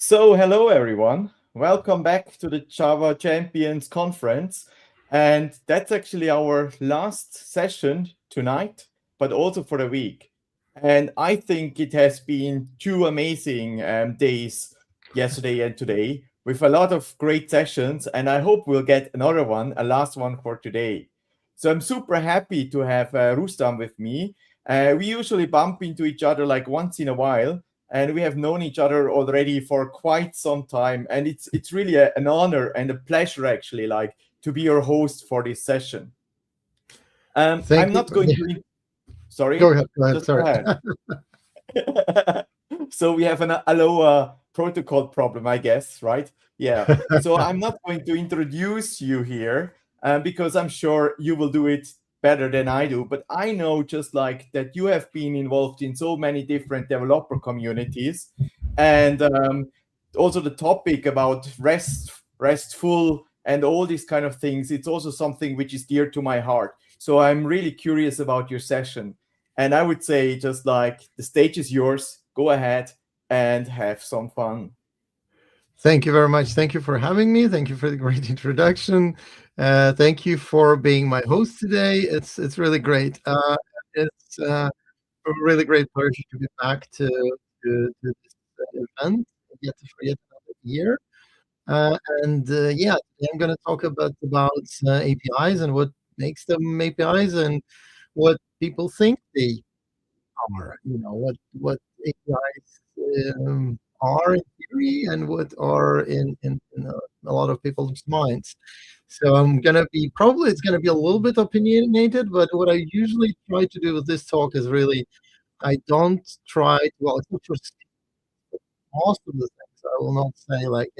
So, hello everyone. Welcome back to the Java Champions Conference. And that's actually our last session tonight, but also for the week. And I think it has been two amazing days yesterday and today with a lot of great sessions. And I hope we'll get another one, a last one for today. So I'm super happy to have Rustam with me. We usually bump into each other like once in a while, and we have known each other already for quite some time, and it's really an honor and a pleasure actually, like, to be your host for this session. Thank I'm you. not going Yeah, to sorry, go ahead. Go ahead. just go Sorry. ahead. So we have an Aloha protocol problem, I guess, right? Yeah. So I'm not going to introduce you here because I'm sure you will do it better than I do. But I know just like that you have been involved in so many different developer communities, and also the topic about restful, and all these kind of things. It's also something which is dear to my heart. So I'm really curious about your session. And I would say, just like, the stage is yours. Go ahead and have some fun. Thank you very much. Thank you for having me. Thank you for the great introduction. Thank you for being my host today. It's really great. It's a really great pleasure to be back to this event yet for yet another year. Yeah, today I'm going to talk about APIs and what makes them APIs and what people think they are. What APIs are in theory and what are in a lot of people's minds. So it's gonna be a little bit opinionated, but what I usually try to do with this talk is really I don't try to, well, except for most of the things, I will not say like,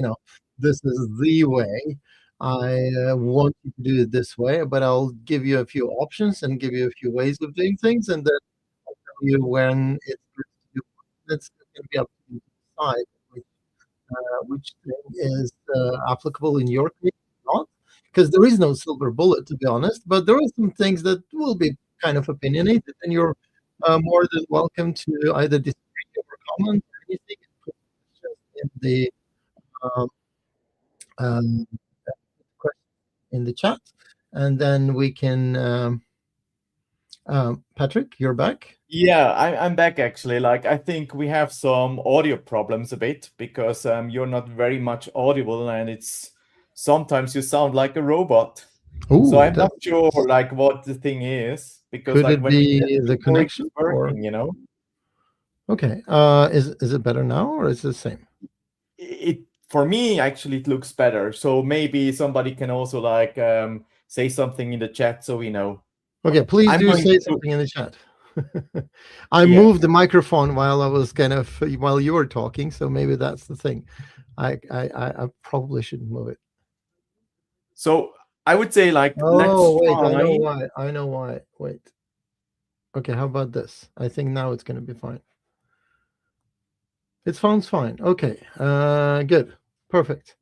this is the way. I want you to do it this way, but I'll give you a few options and give you a few ways of doing things, and then you when it's good to do. That's going to be up to you to decide which thing is applicable in your case or not. Because there is no silver bullet, to be honest, but there are some things that will be kind of opinionated, and you're more than welcome to either disagree or comment or anything and put questions in the um, um, question in the chat, and then we can. Patrick, you're back. Yeah, I'm back actually. Like, I think we have some audio problems a bit because you're not very much audible, and it's sometimes you sound like a robot. So Oh, I'm not sure like what the thing is, because could like it when we get be the before it's connection or? working, you know. Okay. Is it better now or is it the same? It For me actually it looks better. So maybe somebody can also like say something in the chat so we know. Okay, please I'm do going say to, something in the chat. I yeah. moved the microphone while you were talking, so maybe that's the thing. I probably shouldn't move it. So I would say, like, let's Oh, wait, I know try. why. I know why. Wait. Okay, how about this? I think now it's gonna be fine. It sounds fine. Okay. Good. Perfect.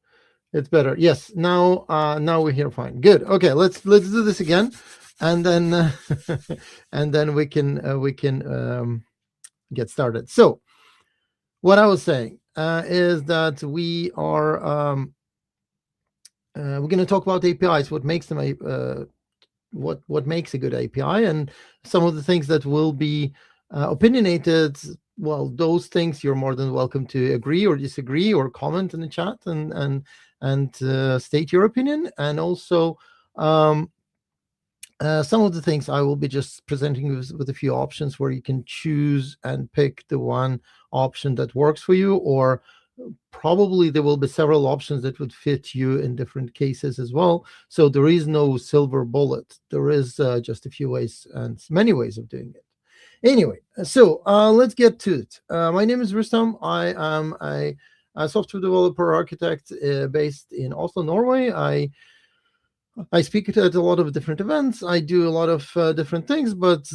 It's better. Yes. Now we hear fine. Good. Okay. Let's do this again, and then and then we can get started. So what I was saying is that we're going to talk about APIs. What makes them what makes a good API, and some of the things that will be opinionated. Well, those things you're more than welcome to agree or disagree or comment in the chat and state your opinion. And also, some of the things I will be just presenting with a few options where you can choose and pick the one option that works for you, or probably there will be several options that would fit you in different cases as well. So there is no silver bullet. There is just a few ways and many ways of doing it. Anyway, so let's get to it. My name is Rustam. I am a software developer architect based in Oslo, Norway. I speak at a lot of different events. I do a lot of different things, but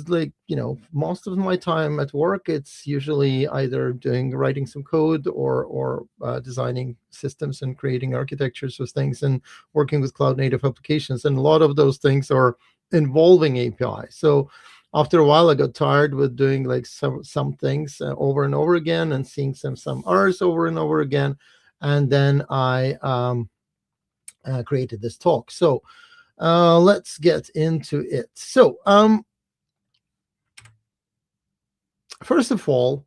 most of my time at work, it's usually either writing some code or designing systems and creating architectures of things and working with cloud native applications. And a lot of those things are involving API. So After a while, I got tired with doing like some things over and over again and seeing some errors over and over again. And then I created this talk. So let's get into it. So first of all,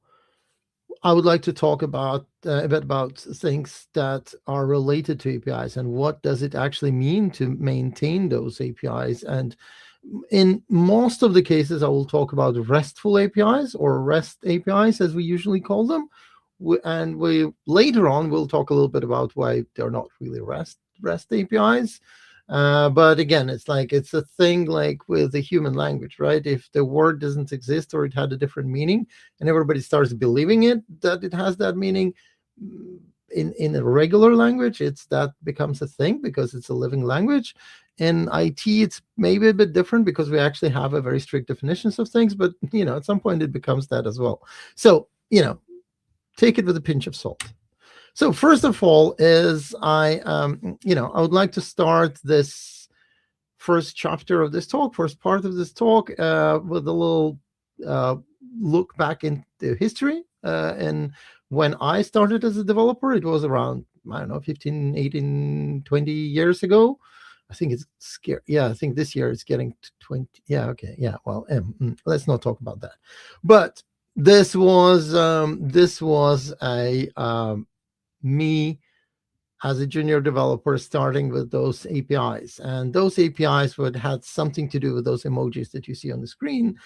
I would like to talk about a bit about things that are related to APIs and what does it actually mean to maintain those APIs. And in most of the cases, I will talk about RESTful APIs, or REST APIs as we usually call them. And later on, we'll talk a little bit about why they're not really REST APIs. But again, it's a thing like with the human language, right? If the word doesn't exist or it had a different meaning and everybody starts believing that it has that meaning, in a regular language, that becomes a thing because it's a living language. In IT, it's maybe a bit different because we actually have a very strict definitions of things, but at some point it becomes that as well. So, take it with a pinch of salt. So first of all is I would like to start this first chapter of this talk, first part of this talk, with a little look back into history. And when I started as a developer, it was around, I don't know, 15, 18, 20 years ago. I think it's scary. Yeah, I think this year it's getting to 20. Yeah, okay. Yeah, well, let's not talk about that. But this was a me as a junior developer starting with those APIs, and those APIs would had something to do with those emojis that you see on the screen.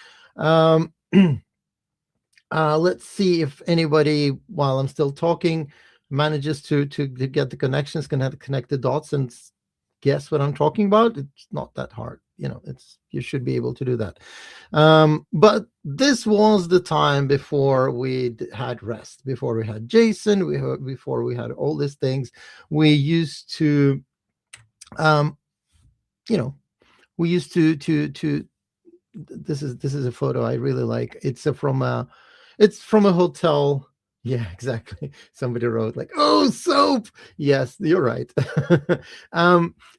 Let's see if anybody, while I'm still talking, manages to get the connections, can have to connect the dots and guess what I'm talking about. It's not that hard. You should be able to do that. But this was the time before we had REST, before we had JSON, before we had all these things. We used to, this is a photo I really like. It's from a hotel. Yeah, exactly. Somebody wrote like, "Oh, soap." Yes, you're right.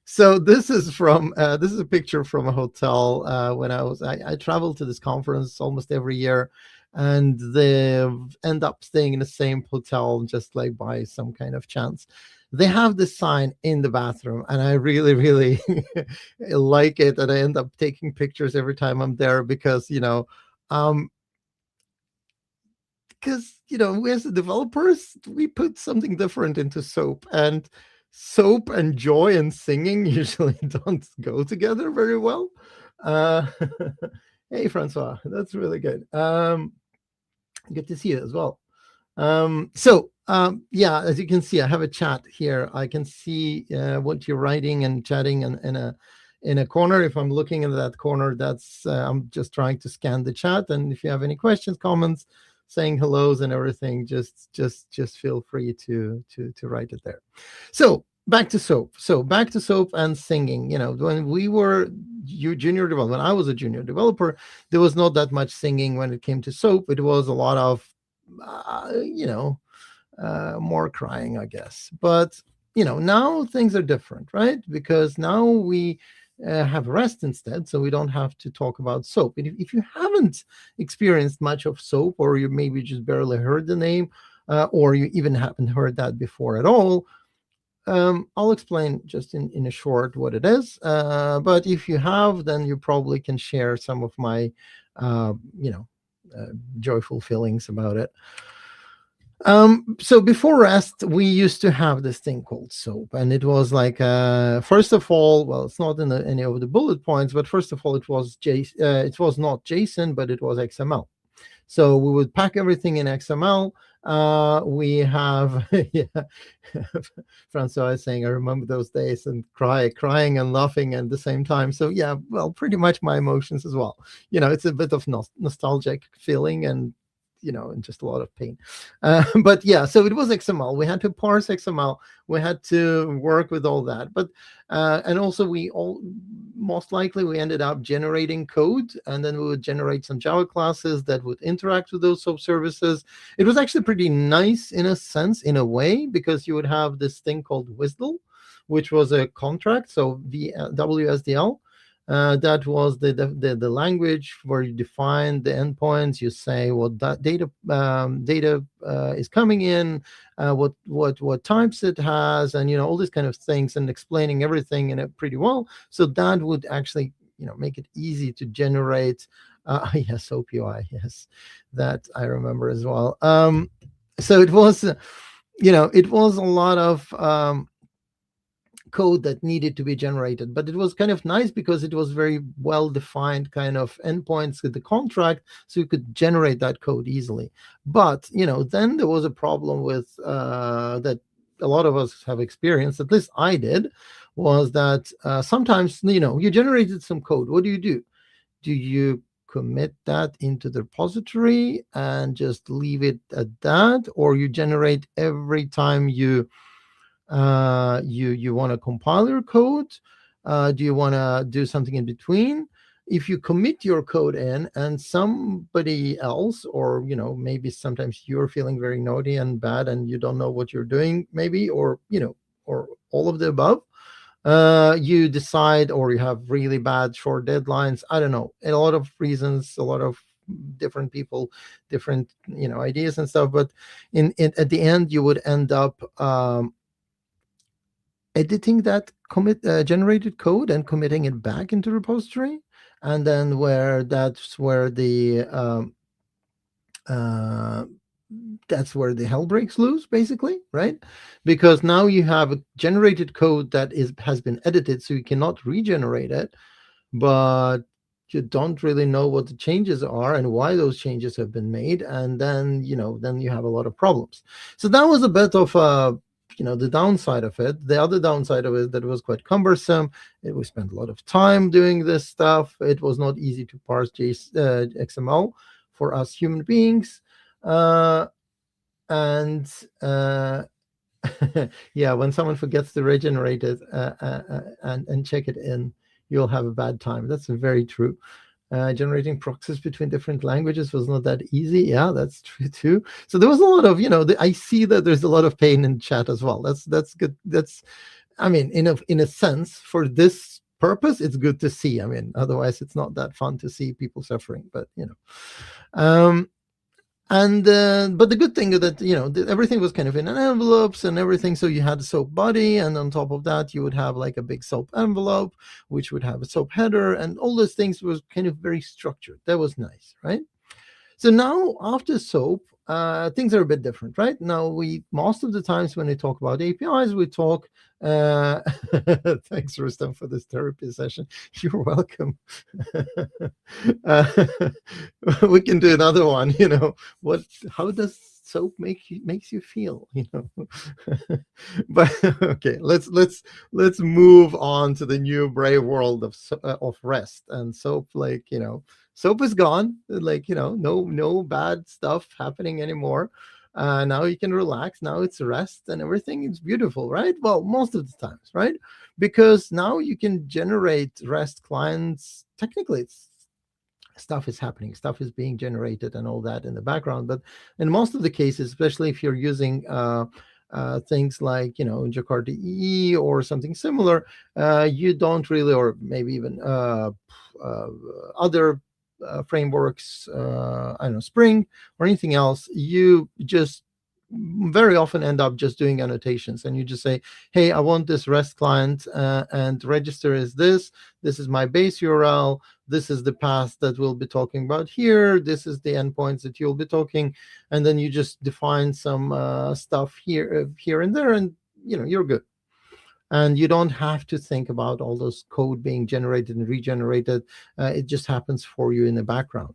So this is a picture from a hotel when I traveled to this conference almost every year, and they end up staying in the same hotel just like by some kind of chance. They have this sign in the bathroom, and I really, really like it, and I end up taking pictures every time I'm there because we as the developers, we put something different into soap, and joy and singing usually don't go together very well. Hey, Francois, that's really good. Good to see you as well. Yeah, as you can see, I have a chat here. I can see what you're writing and chatting in a corner. If I'm looking in that corner, that's I'm just trying to scan the chat. And if you have any questions, comments, saying hellos and everything, just feel free to write it there. So back to soap. And singing. When we were junior developer, when I was a junior developer, there was not that much singing when it came to soap. It was a lot of more crying, I guess. But now things are different, right? Because now we have REST instead, so we don't have to talk about soap. And if you haven't experienced much of soap, or you maybe just barely heard the name, or you even haven't heard that before at all, I'll explain just in a short what it is. But if you have, then you probably can share some of my joyful feelings about it. So before REST, we used to have this thing called SOAP, and it was like, first of all, well, it's not in any of the bullet points, but first of all, it was it was not JSON, but it was XML. So we would pack everything in XML. We have, yeah, Francois is saying, I remember those days and crying and laughing at the same time. So yeah, well, pretty much my emotions as well. It's a bit of nostalgic feeling, and and just a lot of pain. But yeah, so it was XML. We had to parse XML. We had to work with all that. But and also most likely we ended up generating code, and then we would generate some Java classes that would interact with those SOAP services. It was actually pretty nice in a sense, in a way, because you would have this thing called WSDL, which was a contract, so WSDL. That was the language where you define the endpoints. You say what that data is coming in, what types it has, and all these kind of things, and explaining everything in it pretty well. So that would actually make it easy to generate. Yes, OPUI. Yes, that I remember as well. So it was, it was a lot of code that needed to be generated, but it was kind of nice because it was very well defined kind of endpoints with the contract, so you could generate that code easily. But then there was a problem with that a lot of us have experienced, at least I did, was that sometimes you generated some code. What do? Do you commit that into the repository and just leave it at that, or you generate every time you want to compile your code? Do you want to do something in between? If you commit your code in and somebody else, or maybe sometimes you're feeling very naughty and bad and you don't know what you're doing, maybe, or or all of the above, you decide, or you have really bad short deadlines, I don't know, a lot of reasons, a lot of different people, different ideas and stuff, but at the end you would end up editing that generated code and committing it back into repository, and then that's where the hell breaks loose, basically, right? Because now you have a generated code that has been edited, so you cannot regenerate it, but you don't really know what the changes are and why those changes have been made, and then you have a lot of problems. So that was a bit of the downside of it. The other downside of it, that it was quite cumbersome. We spent a lot of time doing this stuff. It was not easy to parse XML for us human beings, and yeah, when someone forgets to regenerate it and check it in, you'll have a bad time. That's very true. Generating proxies between different languages was not that easy. Yeah, that's true too. So there was a lot of, I see that there's a lot of pain in chat as well. That's good. I mean, in a sense, for this purpose, it's good to see. I mean, otherwise it's not that fun to see people suffering, but and but the good thing is that everything was kind of in envelopes and everything. So you had a SOAP body, and on top of that you would have like a big SOAP envelope, which would have a SOAP header, and all those things was kind of very structured. That was nice, right? So now after SOAP, things are a bit different, right? Now most of the times when we talk about APIs, we talk. Thanks, Rustam, for this therapy session. You're welcome. We can do another one. How does SOAP makes you feel? But okay, let's move on to the new brave world of REST and SOAP. Like SOAP is gone. Like no bad stuff happening anymore. Now you can relax. Now it's REST and everything is beautiful, right? Well, most of the times, right? Because now you can generate REST clients. Technically, stuff is happening, stuff is being generated and all that in the background. But in most of the cases, especially if you're using things like Jakarta EE or something similar, you don't really, or maybe even other frameworks, I don't know, Spring or anything else, you just very often end up just doing annotations, and you just say, hey, I want this REST client, and register is this is my base URL, this is the path that we'll be talking about here, this is the endpoints that you'll be talking, and then you just define some stuff here and there, and you're good. And you don't have to think about all those code being generated and regenerated. It just happens for you in the background,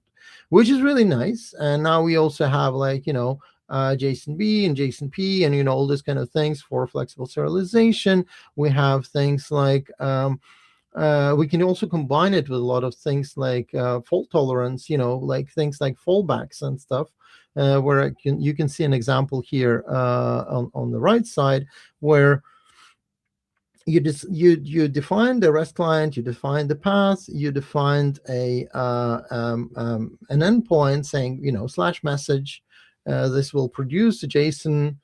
which is really nice. And now we also have like JSON-B and JSON-P and all this kind of things for flexible serialization. We have things like we can also combine it with a lot of things like fault tolerance, like things like fallbacks and stuff, where you can see an example here on the right side, where you define the REST client, you define the path, you defined an endpoint saying /message. This will produce a JSON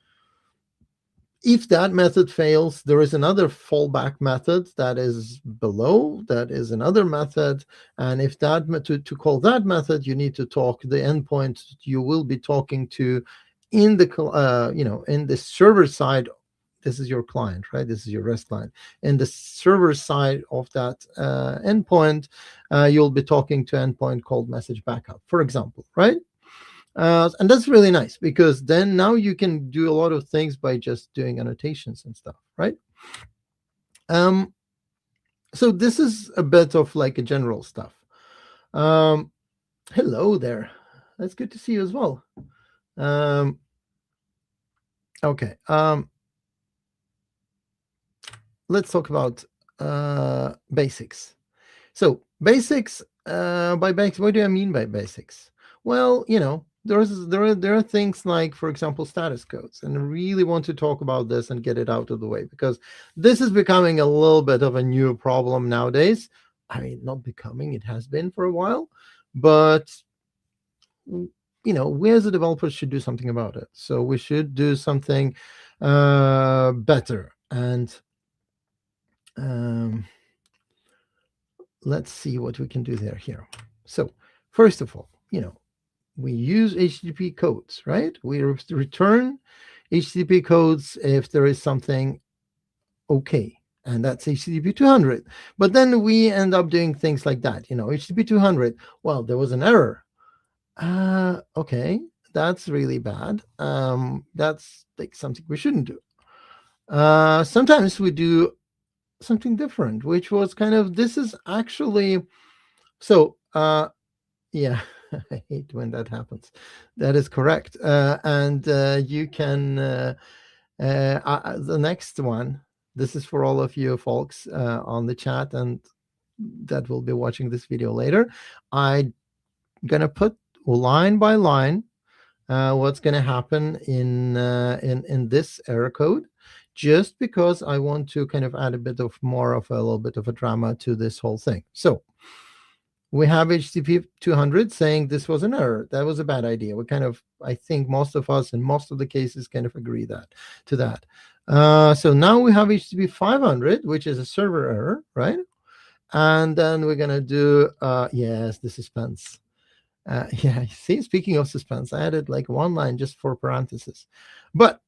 If that method fails, there is another fallback method that is below, that is another method. And if that to call that method, you need to talk the endpoint you will be talking to in the in the server side. This is your client, right? This is your REST client. In the server side of that endpoint, you'll be talking to an endpoint called message backup, for example, right? And that's really nice, because then now you can do a lot of things by just doing annotations and stuff, right? So this is a bit of like a general stuff. Hello there. That's good to see you as well. Okay. Let's talk about basics. So basics, by basics, what do I mean by basics? Well, there are things like, for example, status codes, and I really want to talk about this and get it out of the way, because this is becoming a little bit of a new problem nowadays. I mean, not becoming, it has been for a while, but we as a developer should do something about it. So we should do something better. And let's see what we can do there here. So first of all, we use HTTP codes, right? We return HTTP codes if there is something okay, and that's HTTP 200. But then we end up doing things like that, HTTP 200. Well, there was an error. Okay, that's really bad. That's like something we shouldn't do. Sometimes we do something different, which was kind of, this is actually, so yeah, I hate when that happens. That is correct. And you can, the next one, this is for all of you folks on the chat and that will be watching this video later. I'm gonna put line by line what's gonna happen in this error code, just because I want to kind of add a little bit of a drama to this whole thing. So we have HTTP 200 saying this was an error. That was a bad idea. We kind of, I think most of us in most of the cases kind of agree to that. So now we have HTTP 500, which is a server error, right? And then we're gonna do, yes, the suspense. Yeah, see, speaking of suspense, I added like one line just for parentheses. But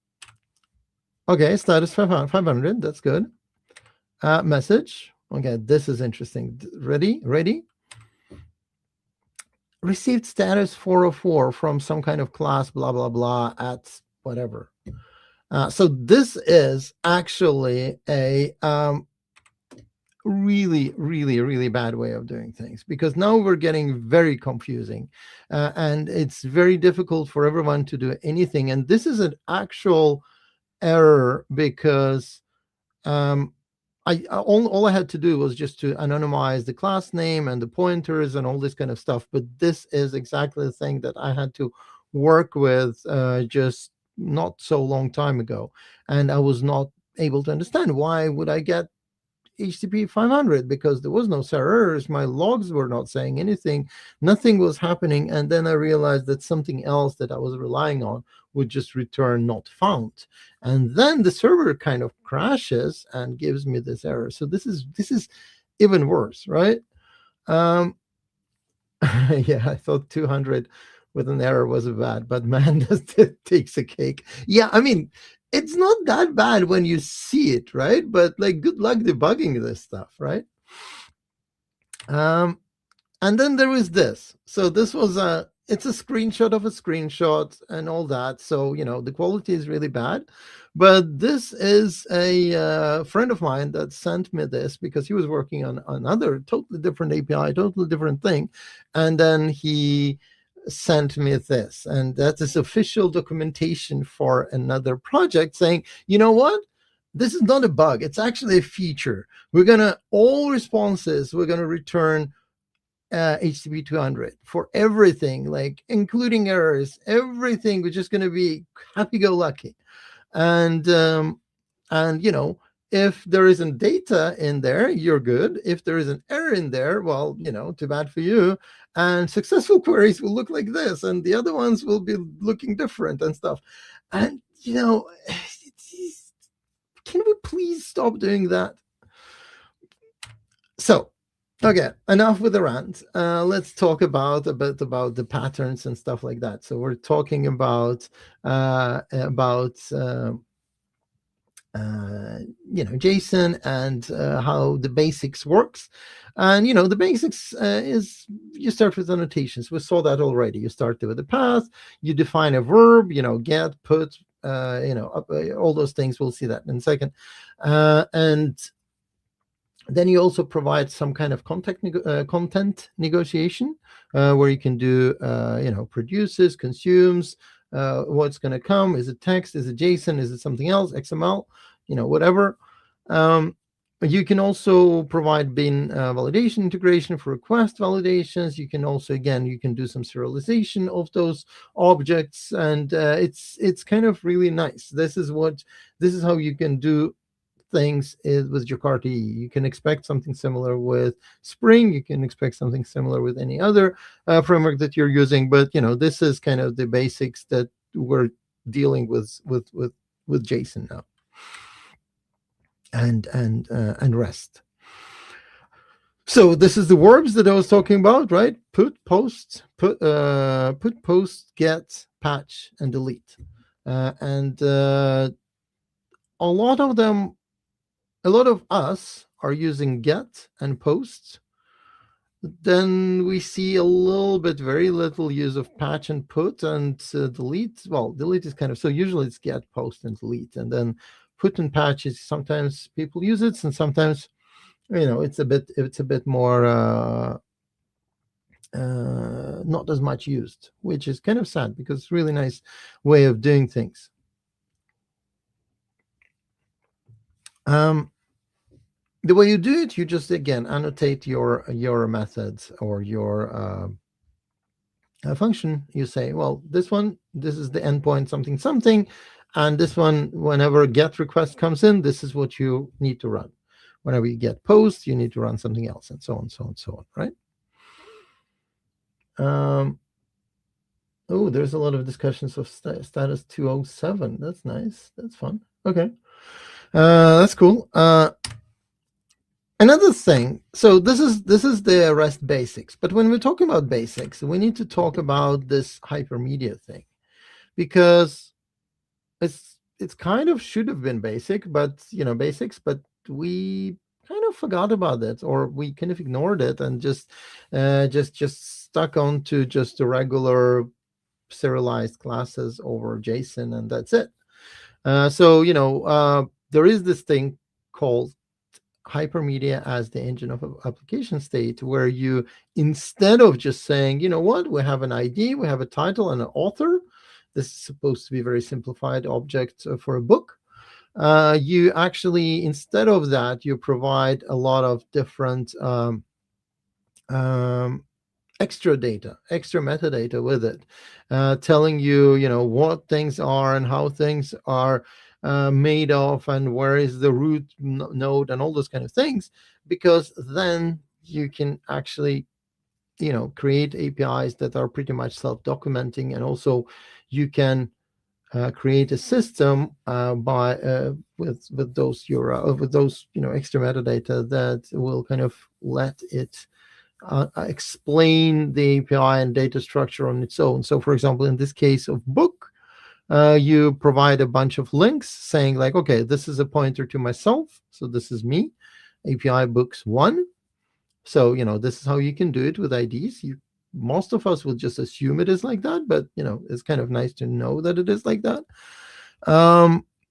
okay, status 500, that's good. Message, okay, this is interesting. Ready? Received status 404 from some kind of class, blah, blah, blah, at whatever. So this is actually a really, really, really bad way of doing things, because now we're getting very confusing and it's very difficult for everyone to do anything. And this is an actual error, because all I had to do was just to anonymize the class name and the pointers and all this kind of stuff. But this is exactly the thing that I had to work with just not so long time ago. And I was not able to understand, why would I get HTTP 500, because there was no errors. My logs were not saying anything. Nothing was happening. And then I realized that something else that I was relying on would just return not found. And then the server kind of crashes and gives me this error. So this is even worse, right? Yeah, I thought 200 with an error was bad, but man, that takes a cake. Yeah, I mean, it's not that bad when you see it, right? But like, good luck debugging this stuff, right? And then there is this. So this was it's a screenshot of a screenshot and all that. So, the quality is really bad. But this is a friend of mine that sent me this, because he was working on another totally different API, totally different thing. And then he sent me this, and that is official documentation for another project saying, you know what, this is not a bug, it's actually a feature. We're gonna, all responses, we're gonna return HTTP 200 for everything, like including errors, everything. We're just gonna be happy-go-lucky. And if there isn't data in there, you're good. If there is an error in there, well, too bad for you. And successful queries will look like this, and the other ones will be looking different and stuff. And can we please stop doing that? So, okay, enough with the rant. Let's talk a bit about the patterns and stuff like that. So we're talking about JSON and how the basics works. And the basics is you start with annotations. We saw that already. You start with the path, you define a verb, get, put, all those things. We'll see that in a second. And then you also provide some kind of content negotiation where you can do, produces, consumes, what's going to come. Is it text? Is it JSON? Is it something else? XML? Whatever. You can also provide bin validation integration for request validations. You can also, again, you can do some serialization of those objects, and it's kind of really nice. This is how you can do things with Jakarta EE. You can expect something similar with Spring. You can expect something similar with any other framework that you're using. But this is kind of the basics that we're dealing with JSON now, and REST. So this is the verbs that I was talking about, right? Put, post, put, post, get, patch, and delete. And a lot of us are using get and post. Then we see a little bit, very little use of patch and put, and delete. Well, delete is kind of, so usually it's get, post, and delete. And then put and patch is sometimes people use it, and sometimes, it's a bit more not as much used, which is kind of sad because it's a really nice way of doing things. The way you do it, you just, again, annotate your methods or your function. You say, well, this is the endpoint something something, and this one, whenever get request comes in, this is what you need to run. Whenever you get post, you need to run something else, and so on, so on, so on, right? Oh, there's a lot of discussions of status 207. That's nice. That's fun. Okay. That's cool. Another thing, so this is the REST basics, but when we're talking about basics, we need to talk about this hypermedia thing, because it's kind of should have been basics, but we kind of forgot about it, or we kind of ignored it and just stuck on to just the regular serialized classes over JSON, and that's it. So there is this thing called hypermedia as the engine of application state, where you, instead of just saying, we have an ID, we have a title and an author, this is supposed to be a very simplified object for a book, you actually, instead of that, you provide a lot of different extra metadata with it, telling you, what things are and how things are made of, and where is the root node, and all those kind of things, because then you can actually create APIs that are pretty much self-documenting, and also you can create a system with those URL, with those extra metadata that will kind of let it explain the API and data structure on its own. So for example, in this case of book, you provide a bunch of links saying like, okay, this is a pointer to myself, so this is me, API books 1. So this is how you can do it with IDs. Most of us will just assume it is like that, but it's kind of nice to know that it is like that.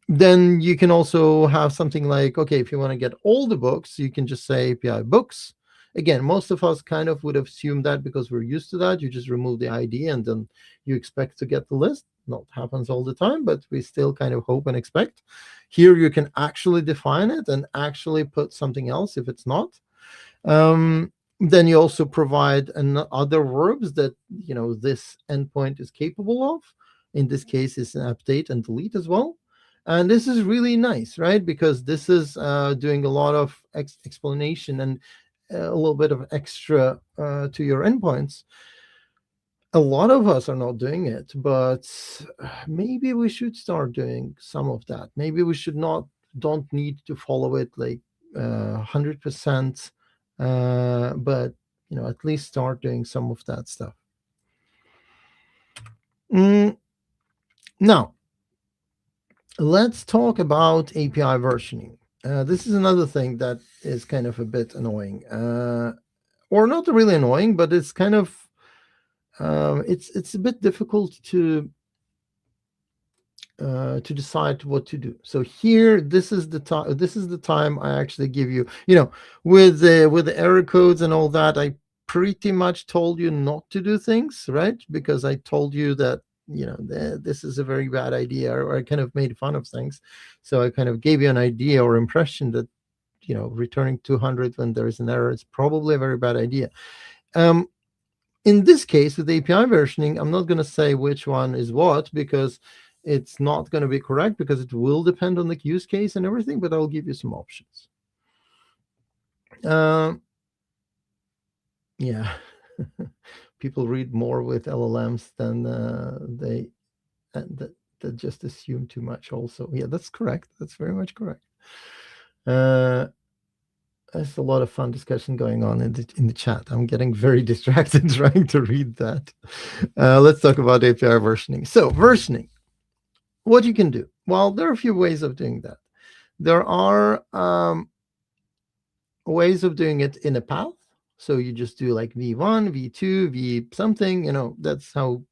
Then you can also have something like, okay, if you want to get all the books, you can just say API books. Again, most of us kind of would have assumed that because we're used to that. You just remove the ID and then you expect to get the list. Not happens all the time, but we still kind of hope and expect. Here you can actually define it and actually put something else if it's not. Then you also provide other verbs that this endpoint is capable of. In this case, it's an update and delete as well. And this is really nice, right? Because this is doing a lot of explanation and a little bit of extra to your endpoints. A lot of us are not doing it, but maybe we should start doing some of that. Maybe we should not don't need to follow it like 100%, but at least start doing some of that stuff. Now, let's talk about API versioning. This is another thing that is kind of a bit annoying, or not really annoying, but it's kind of it's a bit difficult to decide what to do. So here, this is the time. This is the time I actually give you. With the error codes and all that, I pretty much told you not to do things, right? Because I told you that this is a very bad idea, or I kind of made fun of things. So I kind of gave you an idea or impression that returning 200 when there is an error is probably a very bad idea. In this case, with API versioning, I'm not going to say which one is what, because it's not going to be correct, because it will depend on the use case and everything, but I'll give you some options. Yeah. People read more with LLMs than they that just assume too much also. Yeah, that's correct. That's very much correct. There's a lot of fun discussion going on in the chat. I'm getting very distracted trying to read that. Let's talk about API versioning. So versioning, what you can do. Well, there are a few ways of doing that. There are ways of doing it in a path. So you just do like V1, V2, V something, that's how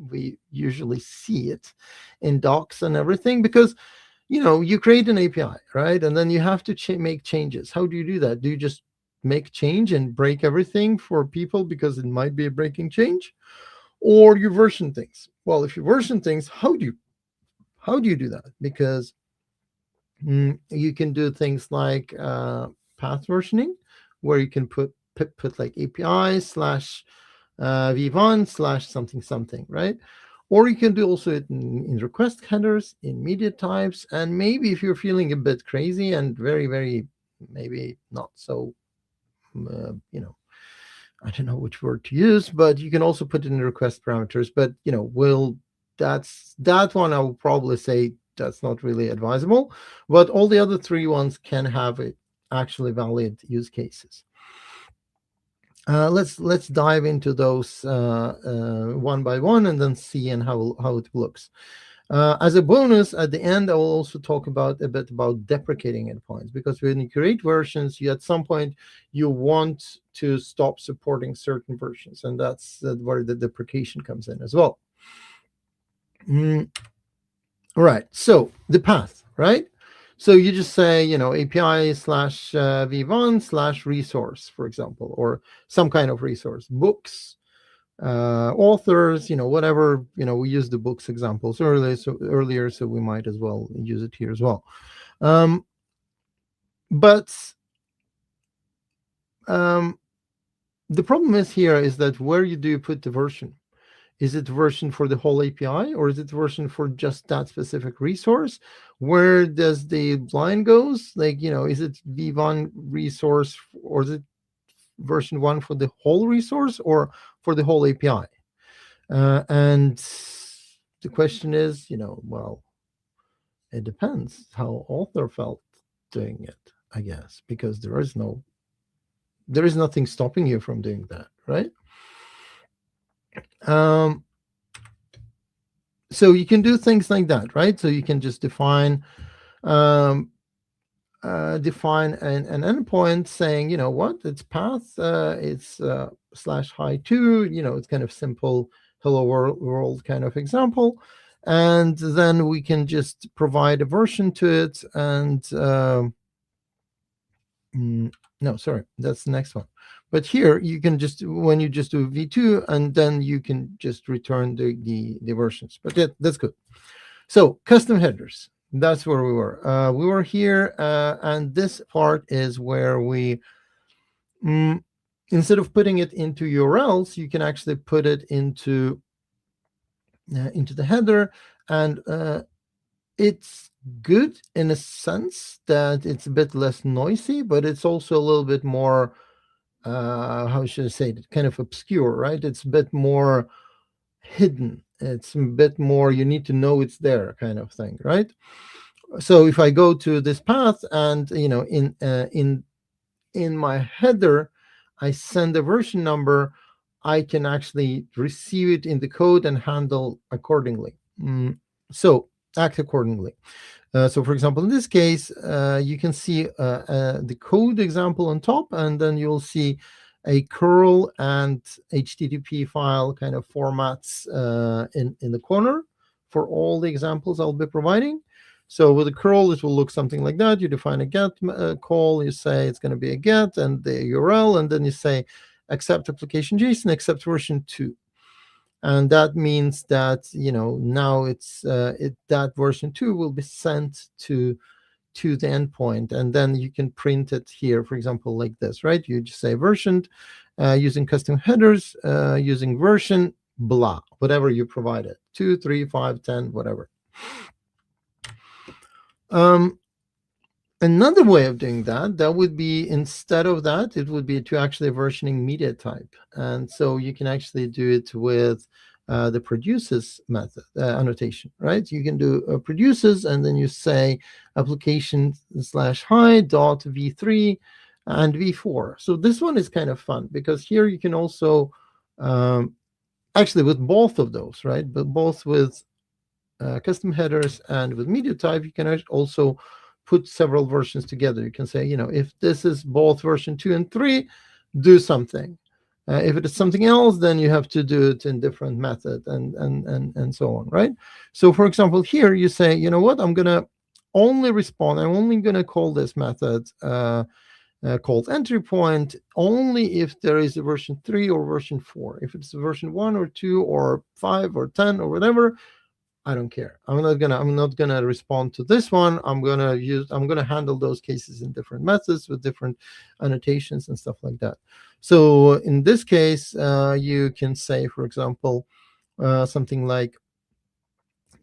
we usually see it in docs and everything, because you create an API, right? And then you have to make changes. How do you do that? Do you just make change and break everything for people because it might be a breaking change? Or you version things? Well, if you version things, how do you do that? Because you can do things like path versioning, where you can put like API slash v1 slash something something, right? Or you can do also it in request headers, in media types, and maybe if you're feeling a bit crazy and very, very maybe not so, I don't know which word to use, but you can also put it in request parameters. But that one I will probably say that's not really advisable. But all the other three ones can have actually valid use cases. Let's dive into those one by one and then see how it looks. As a bonus, at the end, I will also talk a bit about deprecating endpoints, because when you create versions, at some point you want to stop supporting certain versions, and that's where the deprecation comes in as well. Right. So the path, right? So you just say, API slash v1 slash resource, for example, or some kind of resource, books, authors, whatever. We used the books examples earlier, so we might as well use it here as well. But the problem is that where do you put the version? Is it version for the whole API, or is it version for just that specific resource? Where does the line goes? Like, is it v1 resource, or is it version 1 for the whole resource, or for the whole API? And the question is, well, it depends how author felt doing it, I guess, because there is nothing stopping you from doing that, right? So you can do things like that, right? So you can just define an endpoint saying, what, it's path, it's slash hi2, it's kind of simple hello world kind of example. And then we can just provide a version to it. And no, sorry, that's the next one. But here you can when you just do v2, and then you can just return the versions. But that's good. So custom headers, that's where we were. We were here, and this part is where we, instead of putting it into URLs, you can actually put it into the header, and it's good in a sense that it's a bit less noisy, but it's also a little bit more, how should I say it, kind of obscure, right? It's a bit more hidden. It's a bit more, you need to know it's there kind of thing, right? So if I go to this path and in my header I send a version number, I can actually receive it in the code and handle accordingly. So act accordingly. So for example, in this case, you can see the code example on top, and then you'll see a curl and HTTP file kind of formats in the corner for all the examples I'll be providing. So with a curl, it will look something like that. You define a get call, you say it's going to be a get and the URL, and then you say accept application JSON, accept version 2. And that means that now it's that version 2 will be sent to the endpoint, and then you can print it here, for example, like this, right? You just say versioned using custom headers, using version blah, whatever you provided, 2, 3, 5, 10, whatever. Another way of doing that would be, instead of that, it would be to actually versioning media type. And so you can actually do it with the produces method annotation, right? You can do produces, and then you say application /hi dot v3 and v4. So this one is kind of fun, because here you can also actually with both of those, right? But both with custom headers and with media type, you can also put several versions together. You can say, if this is both version 2 and 3, do something. If it is something else, then you have to do it in different method, and so on, right? So for example, here you say, you know what, I'm gonna only respond, I'm only gonna call this method called entry point only if there is a version 3 or version 4. If it's a version 1 or 2 or 5 or 10 or whatever, I don't care. I'm not gonna respond to this one. I'm gonna handle those cases in different methods with different annotations and stuff like that. So in this case, you can say, for example, something like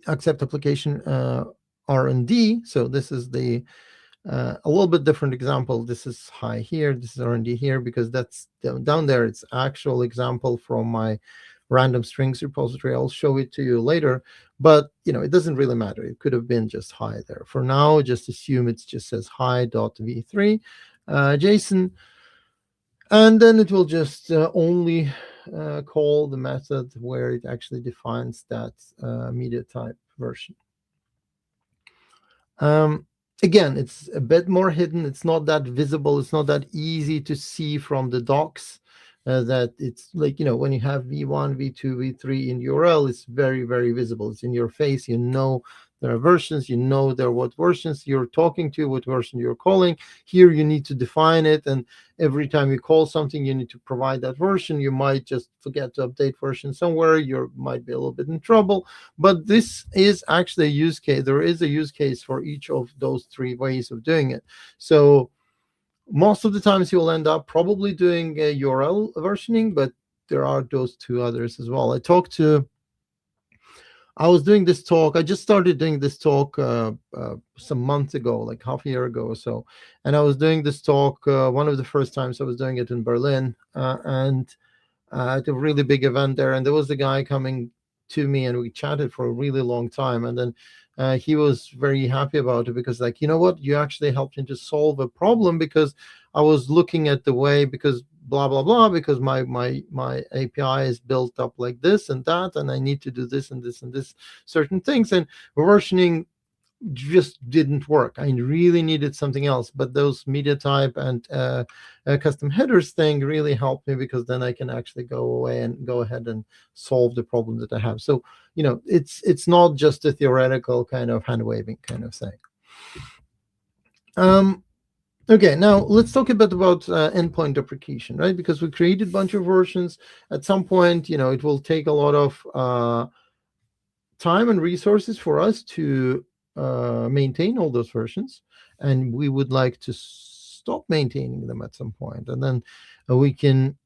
accept application R&D. So this is the a little bit different example. This is hi here, this is R&D here, because that's down there. It's actual example from my random strings repository. I'll show it to you later, but it doesn't really matter. It could have been just hi there. For now, just assume it just says hi.v3 JSON, and then it will just only call the method where it actually defines that media type version. Again, it's a bit more hidden. It's not that visible. It's not that easy to see from the docs. That it's like, when you have v1, v2, v3 in URL, it's very, very visible. It's in your face. There are versions. There are what versions you're talking to, what version you're calling. Here you need to define it, and every time you call something, you need to provide that version. You might just forget to update version somewhere. You might be a little bit in trouble. But this is actually a use case. There is a use case for each of those 3 ways of doing it. So most of the times you'll end up probably doing a URL versioning, but there are those 2 others as well. I was doing this talk. I just started doing this talk some months ago, like half a year ago or so. And I was doing this talk, one of the first times I was doing it in Berlin, and at a really big event there. And there was a guy coming to me, and we chatted for a really long time. And then he was very happy about it, because like, you know what, you actually helped him to solve a problem, because I was looking at the way, because blah blah blah, because my API is built up like this and that, and I need to do this and this and this certain things, and versioning just didn't work. I really needed something else. But those media type and custom headers thing really helped me, because then I can actually go ahead and solve the problem that I have. So it's not just a theoretical kind of hand waving kind of thing. Okay, now let's talk a bit about endpoint deprecation, right? Because we created a bunch of versions. At some point, it will take a lot of time and resources for us to maintain all those versions, and we would like to stop maintaining them at some point, and then we can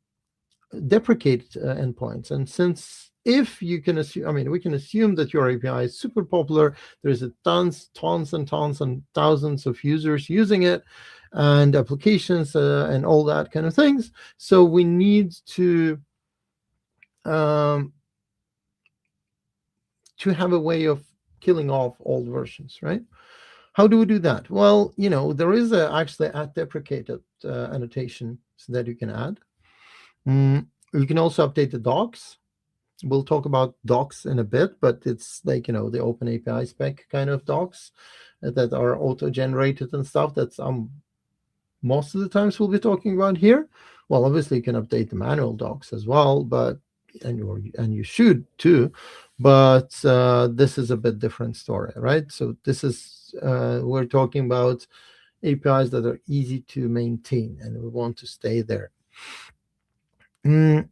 deprecate endpoints. And since if you can assume, we can assume that your API is super popular, there's tons and thousands of users using it, and applications and all that kind of things. So we need to have a way of killing off old versions, right? How do we do that? Well, there is actually at deprecated annotation that you can add. You can also update the docs. We'll talk about docs in a bit, but it's like, the open API spec kind of docs that are auto-generated and stuff. That's most of the times we'll be talking about here. Well, obviously you can update the manual docs as well, but and you should too, but this is a bit different story, right? So this is we're talking about APIs that are easy to maintain, and we want to stay there. You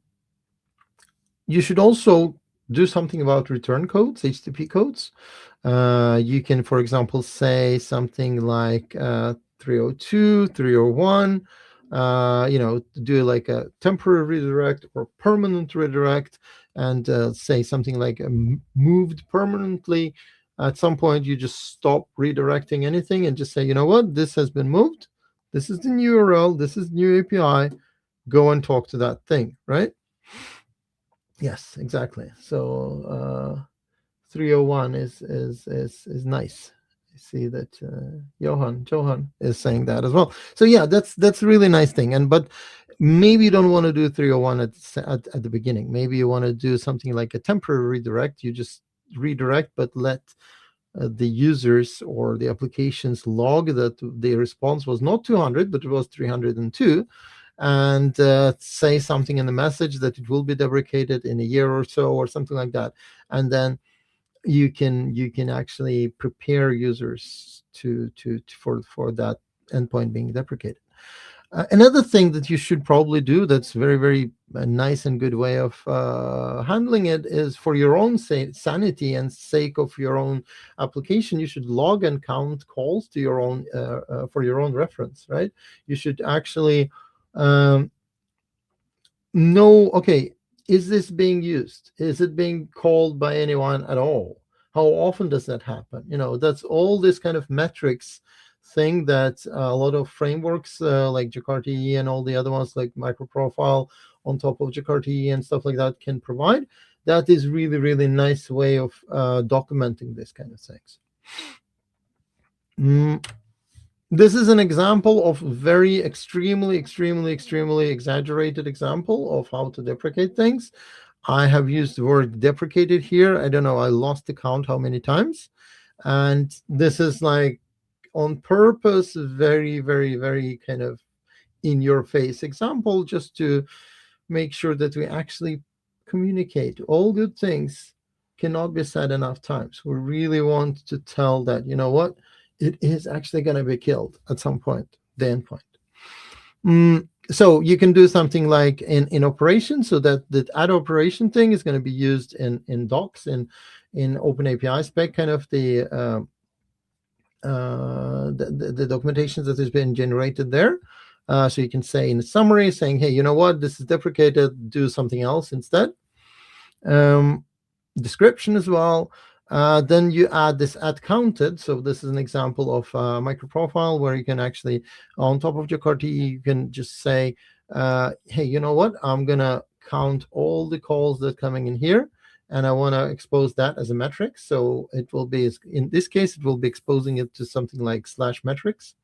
should also do something about return codes, HTTP codes. You can, for example, say something like 302, 301, do like a temporary redirect or permanent redirect, and say something like moved permanently. At some point, you just stop redirecting anything and just say, you know what, this has been moved. This is the new URL. This is new API. Go and talk to that thing, right? Yes, exactly. So 301 is nice. I see that Johan is saying that as well. So yeah, that's a really nice thing. But maybe you don't want to do 301 at the beginning. Maybe you want to do something like a temporary redirect. You just redirect, but let the users or the applications log that the response was not 200, but it was 302. And say something in the message that it will be deprecated in a year or so, or something like that. And then you can actually prepare users for that endpoint being deprecated. Another thing that you should probably do that's very, very nice and good way of handling it is, for your own sanity and sake of your own application, you should log and count calls to your own for your own reference, right? You should actually know, okay, is this being used? Is it being called by anyone at all? How often does that happen? That's all this kind of metrics thing that a lot of frameworks like Jakarta EE and all the other ones like MicroProfile on top of Jakarta EE and stuff like that can provide. That is really, really nice way of documenting this kind of things. This is an example of very extremely exaggerated example of how to deprecate things. I have used the word deprecated here. I don't know, I lost the count how many times. And this is like on purpose, very, very, very kind of in your face example, just to make sure that we actually communicate. All good things cannot be said enough times. We really want to tell that, you know what, it is actually going to be killed at some point, the endpoint. So you can do something like in operation, so that the add operation thing is going to be used in docs, in open API spec, kind of the documentation that has been generated there. So you can say in a summary, saying, hey, you know what, this is deprecated, do something else instead. Description as well. Then you add this add counted. So this is an example of MicroProfile, where you can actually, on top of Jakarta, you can just say, hey, you know what, I'm going to count all the calls that are coming in here, and I want to expose that as a metric. So it will be, in this case, it will be exposing it to something like /metrics.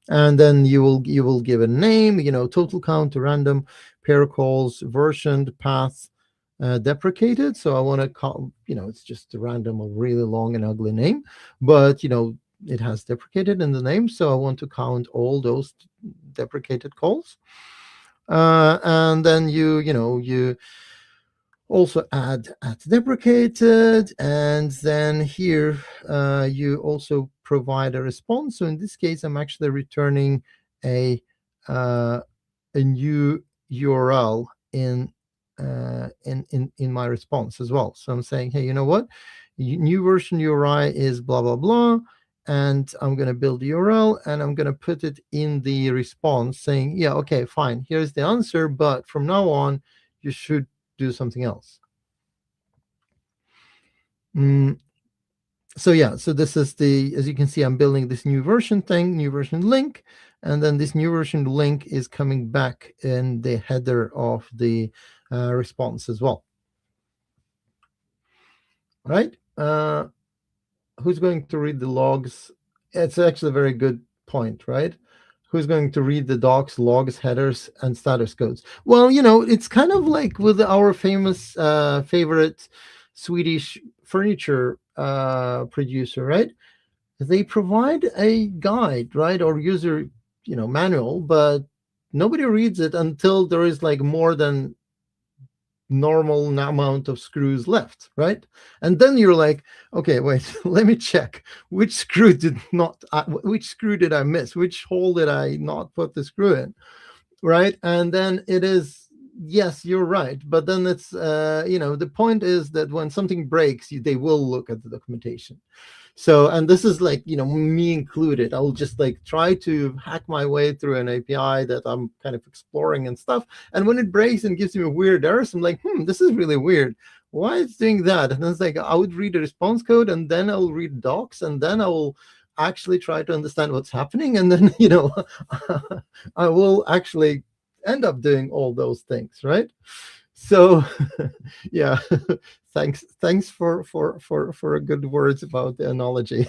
And then you will give a name, total count, random, pair calls, versioned, path, deprecated. So I want to call, it's just a random, a really long and ugly name, but it has deprecated in the name. So I want to count all those deprecated calls. And then you also add at deprecated, and then here you also provide a response. So in this case, I'm actually returning a new URL in my response as well. So I'm saying, hey, you know what, new version URI is blah blah blah, and I'm going to build the URL, and I'm going to put it in the response saying, yeah, okay, fine, here's the answer, but from now on you should do something else. So yeah, so this is as you can see, I'm building this new version thing, new version link, and then this new version link is coming back in the header of the response as well. Right? Who's going to read the logs It's actually a very good point, right? Who's going to read the docs, logs, headers, and status codes? Well, it's kind of like with our famous favorite Swedish furniture producer, right? They provide a guide, right, or user, manual, but nobody reads it until there is like more than normal amount of screws left, right? And then you're like, okay, wait, let me check which screw did I miss, which hole did I not put the screw in, right? And then it is, yes, you're right, but then it's the point is that when something breaks, they will look at the documentation. So, and this is like, me included, I'll just like try to hack my way through an API that I'm kind of exploring and stuff. And when it breaks and gives me a weird error, I'm like, this is really weird. Why it's doing that? And then it's like, I would read the response code, and then I'll read docs, and then I will actually try to understand what's happening. And then, I will actually end up doing all those things, right? So yeah, thanks for good words about the analogy.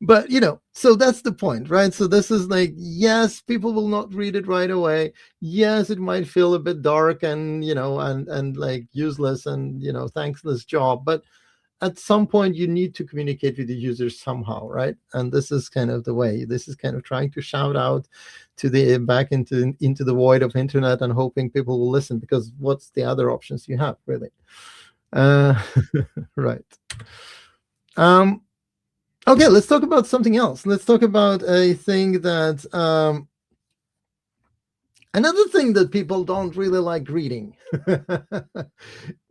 But so that's the point, right? So this is like, yes, people will not read it right away. Yes, it might feel a bit dark and and like useless and thankless job, but at some point you need to communicate with the users somehow, right? And this is kind of the way. This is kind of trying to shout out to the back into the void of internet and hoping people will listen, because what's the other options you have, really? Right. Okay, let's talk about something else. Let's talk about a thing that another thing that people don't really like reading.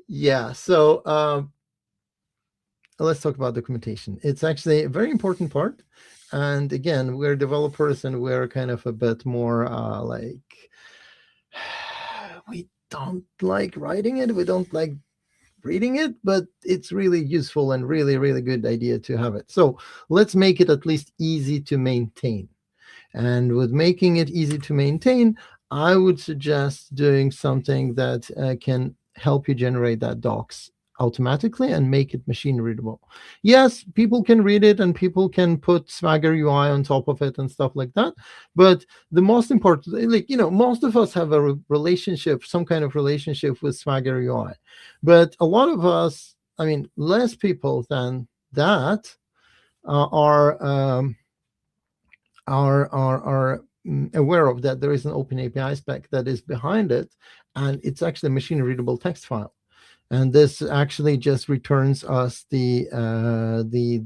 Yeah, so let's talk about documentation. It's actually a very important part. And again, we're developers and we're kind of a bit more like, we don't like writing it. We don't like reading it, but it's really useful and really, really good idea to have it. So let's make it at least easy to maintain. And with making it easy to maintain, I would suggest doing something that can help you generate that docs automatically and make it machine readable. Yes, people can read it and people can put Swagger UI on top of it and stuff like that. But the most important, like, most of us have a relationship, some kind of relationship with Swagger UI. But a lot of us, I mean, less people than that are aware of that there is an open API spec that is behind it, and it's actually a machine readable text file. And this actually just returns us the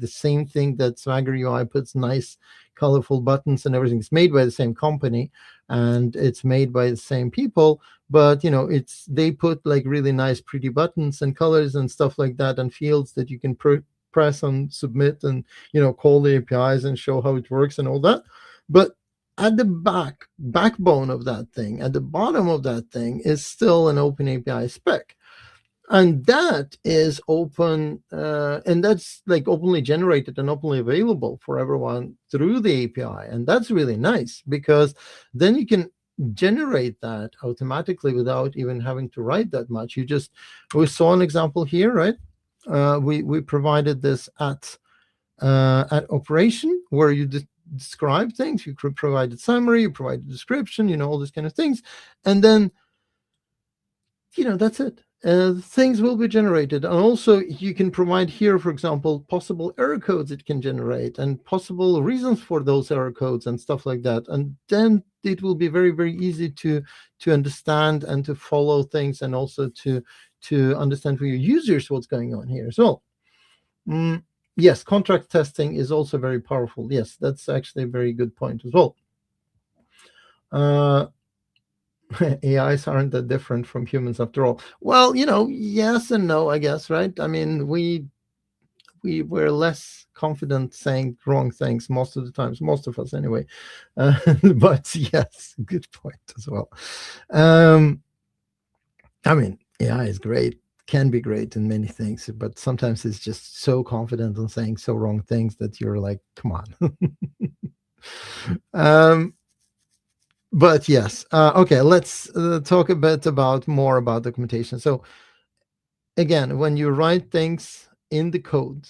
same thing that Swagger UI puts nice, colorful buttons and everything. It's made by the same company and it's made by the same people, but they put like really nice, pretty buttons and colors and stuff like that, and fields that you can press on submit and call the APIs and show how it works and all that. But at the backbone of that thing, at the bottom of that thing, is still an open API spec. And that is open, and that's like openly generated and openly available for everyone through the API. And that's really nice, because then you can generate that automatically without even having to write that much. We saw an example here, right? We provided this at operation, where you describe things. You provided summary, you provided description, all these kind of things, and then that's it. Things will be generated. And also you can provide here, for example, possible error codes it can generate and possible reasons for those error codes and stuff like that. And then it will be very, very easy to understand and to follow things, and also to understand for your users what's going on here as well. Yes, contract testing is also very powerful. Yes, that's actually a very good point as well. AIs aren't that different from humans after all. Well, yes and no, I guess, right? I mean, we're less confident saying wrong things most of the times, most of us anyway. But yes, good point as well. I mean, AI is great, can be great in many things, but sometimes it's just so confident in saying so wrong things that you're like, come on. But yes, okay, let's talk a bit more about documentation. So again, when you write things in the code,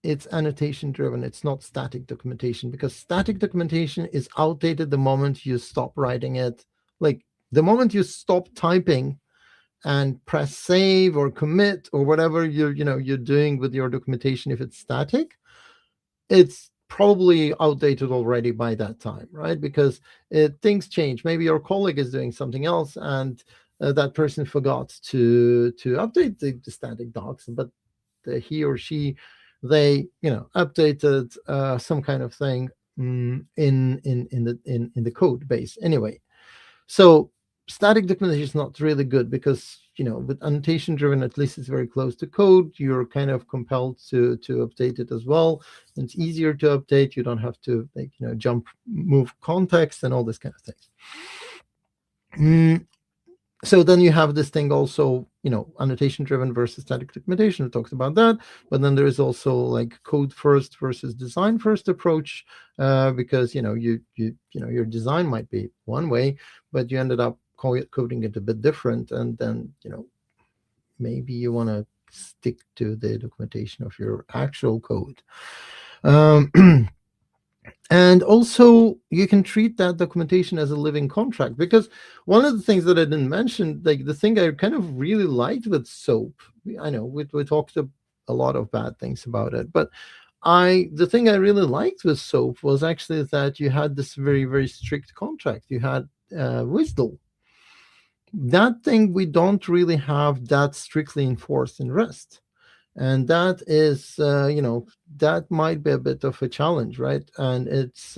it's annotation driven. It's not static documentation, because static documentation is outdated the moment you stop writing it. Like the moment you stop typing and press save or commit or whatever you're doing with your documentation, if it's static, it's probably outdated already by that time, right? Because things change. Maybe your colleague is doing something else, and that person forgot to update the static docs, but he or she, they updated some kind of thing in the code base anyway. So static documentation is not really good, because with annotation driven, at least it's very close to code. You're kind of compelled to update it as well. It's easier to update. You don't have to move context and all this kind of things. So then you have this thing also, annotation driven versus static documentation. We talked about that, but then there is also like code first versus design first approach, because your design might be one way, but you ended up coding it a bit different, and then maybe you want to stick to the documentation of your actual code. And also, you can treat that documentation as a living contract, because one of the things that I didn't mention, like the thing I kind of really liked with SOAP, I know we talked a lot of bad things about it, but the thing I really liked with SOAP was actually that you had this very, very strict contract. You had WSDL. That thing we don't really have that strictly enforced in REST. And that is, that might be a bit of a challenge, right? And it's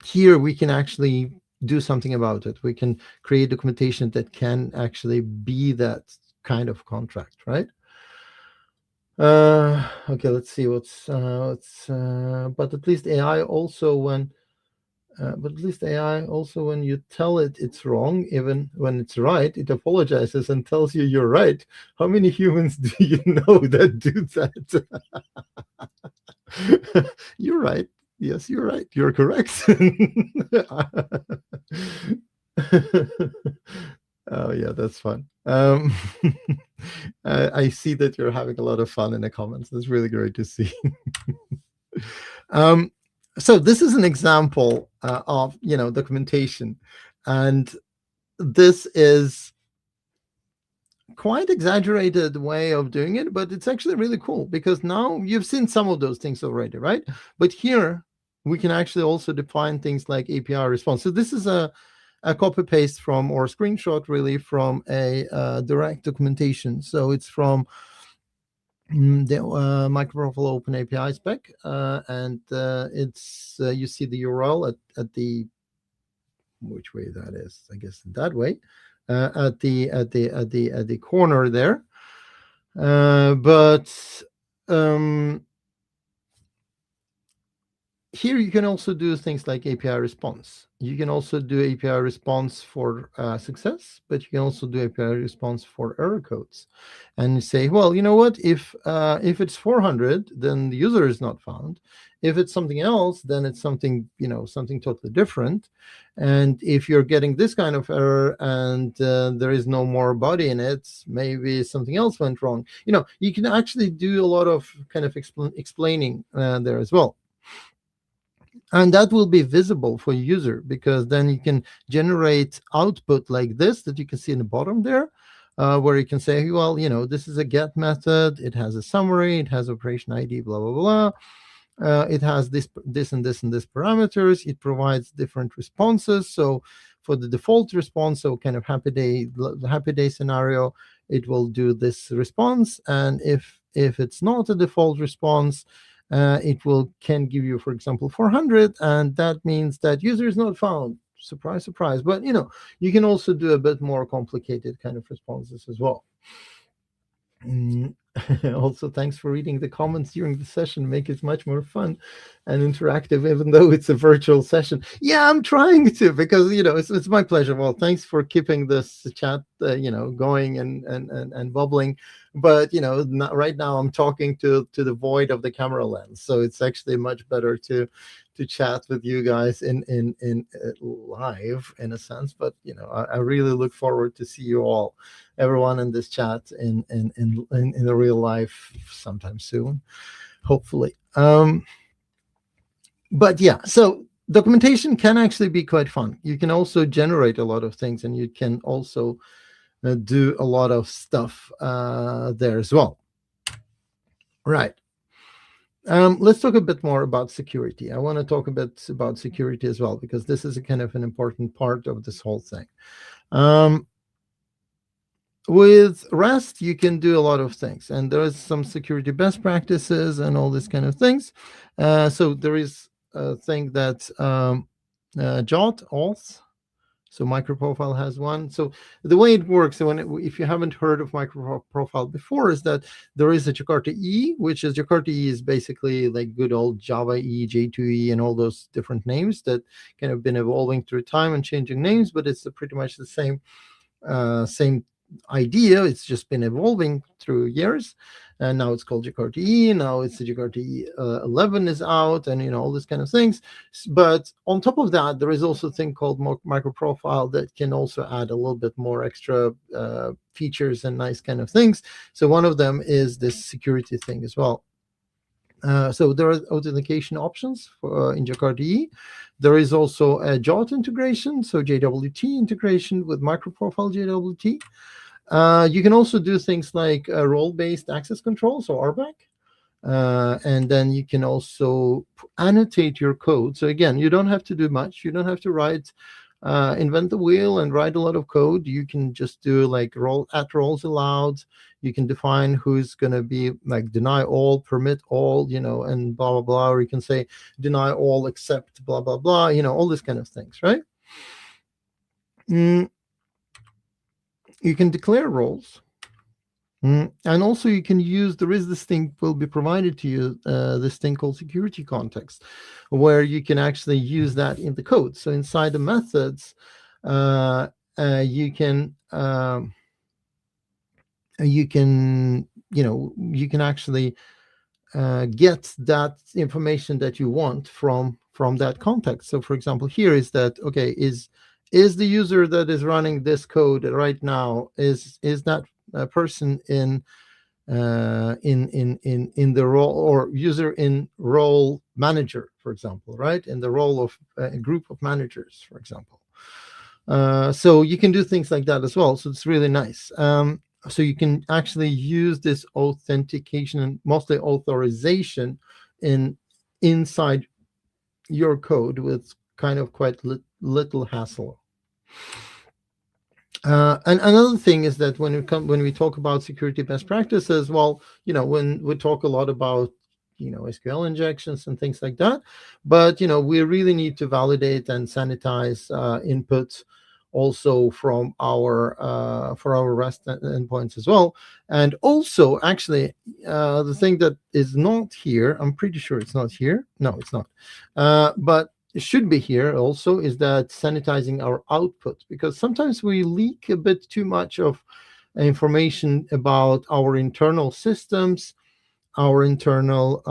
here we can actually do something about it. We can create documentation that can actually be that kind of contract, right? Okay, let's see what's but at least AI also when you tell it it's wrong, even when it's right, it apologizes and tells you you're right. How many humans do you know that do that? You're right. Yes, you're right. You're correct. Oh yeah, that's fun. I see that you're having a lot of fun in the comments. That's really great to see. So this is an example of documentation, and this is quite exaggerated way of doing it, but it's actually really cool, because now you've seen some of those things already, right? But here we can actually also define things like API response. So this is a copy paste from, or screenshot really, from a direct documentation. So it's from the MicroProfile Open API spec, and it's you see the URL at the, which way that is, I guess that way, at the corner there. But here you can also do things like API response. You can also do API response for success, but you can also do API response for error codes. And you say, well, you know what? If it's 400, then the user is not found. If it's something else, then it's something something totally different. And if you're getting this kind of error and there is no more body in it, maybe something else went wrong. You can actually do a lot of kind of explaining there as well. And that will be visible for user, because then you can generate output like this that you can see in the bottom there, where you can say, well, this is a get method. It has a summary. It has operation ID, blah, blah, blah. It has this and this and this parameters. It provides different responses. So for the default response, so kind of happy day scenario, it will do this response. And if it's not a default response, it can give you, for example, 400, and that means that user is not found. Surprise, surprise. But you can also do a bit more complicated kind of responses as well. Also, thanks for reading the comments during the session. Make it much more fun and interactive, even though it's a virtual session. Yeah, I'm trying to, because it's my pleasure. Well, thanks for keeping this chat going and bubbling. But not, right now I'm talking to the void of the camera lens, so it's actually much better to chat with you guys in live, in a sense. But I really look forward to see you all, everyone in this chat, in the real life sometime soon, hopefully. But yeah, so documentation can actually be quite fun. You can also generate a lot of things, and you can also do a lot of stuff there as well. Right. Let's talk a bit more about security. I want to talk a bit about security as well, because this is a kind of an important part of this whole thing. With REST, you can do a lot of things, and there is some security best practices and all these kind of things. So there is a thing that JOT, so MicroProfile has one. So the way it works, if you haven't heard of MicroProfile before, is that there is a Jakarta EE, which is Jakarta EE is basically like good old Java EE, J2EE, and all those different names that kind of been evolving through time and changing names, but it's pretty much the same idea. It's just been evolving through years, and now it's called Jakarta EE. Now it's the Jakarta EE 11 is out, and all these kind of things. But on top of that, there is also a thing called MicroProfile that can also add a little bit more extra features and nice kind of things. So one of them is this security thing as well. So there are authentication options in Jakarta EE. There is also a JWT integration, so JWT integration with MicroProfile JWT. You can also do things like role-based access control, so RBAC. And then you can also annotate your code. So again, you don't have to do much. You don't have to invent the wheel and write a lot of code. You can just do like roles allowed. You can define who's going to be like deny all, permit all, and blah, blah, blah. Or you can say deny all except blah, blah, blah, all these kind of things, right? You can declare roles. And also you can use, there is this thing will be provided to you, this thing called security context, where you can actually use that in the code. So inside the methods, you can actually get that information that you want from that context. So for example, here is that, okay, is the user that is running this code right now, is that person in the role, or user in role manager, for example, right? In the role of a group of managers, for example. So you can do things like that as well. So it's really nice. So you can actually use this authentication and mostly authorization inside your code with kind of quite little hassle. And another thing is that when we talk about security best practices, well, when we talk a lot about SQL injections and things like that, but we really need to validate and sanitize input also from our for our REST endpoints as well. And also, actually, the thing that is not here, I'm pretty sure it's not here. No, it's not. But it should be here also, is that sanitizing our output, because sometimes we leak a bit too much of information about our internal systems, our internal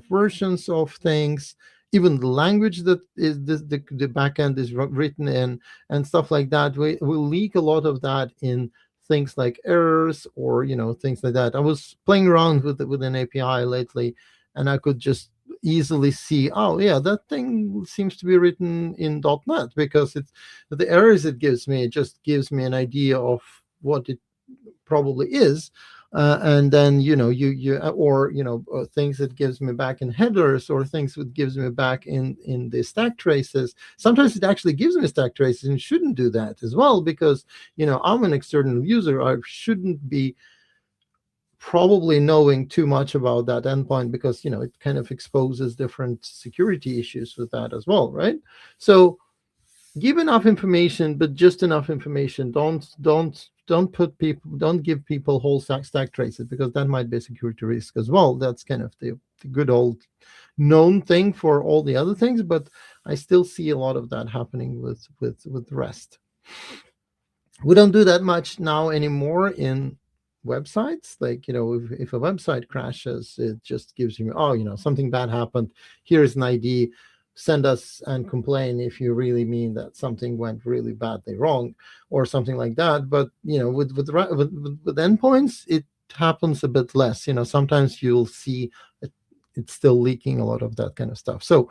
versions of things, even the language that is the backend is written in, and stuff like that. We leak a lot of that in things like errors or things like that. I was playing around with an API lately, and I could just easily see, oh yeah, that thing seems to be written in .NET, because it's the errors it gives me. It just gives me an idea of what it probably is. And then things that gives me back in headers, or things that gives me back in the stack traces. Sometimes it actually gives me stack traces, and shouldn't do that as well, because I'm an external user. I shouldn't be probably knowing too much about that endpoint, because it kind of exposes different security issues with that as well, right? So give enough information, but just enough information. Don't give people whole stack traces, because that might be a security risk as well. That's kind of the good old known thing for all the other things, but I still see a lot of that happening with REST. We don't do that much now anymore in websites. Like, if a website crashes, it just gives you, something bad happened, here's an ID, send us and complain if you really mean that something went really badly wrong or something like that. But with endpoints, it happens a bit less. Sometimes you'll see it's still leaking a lot of that kind of stuff. So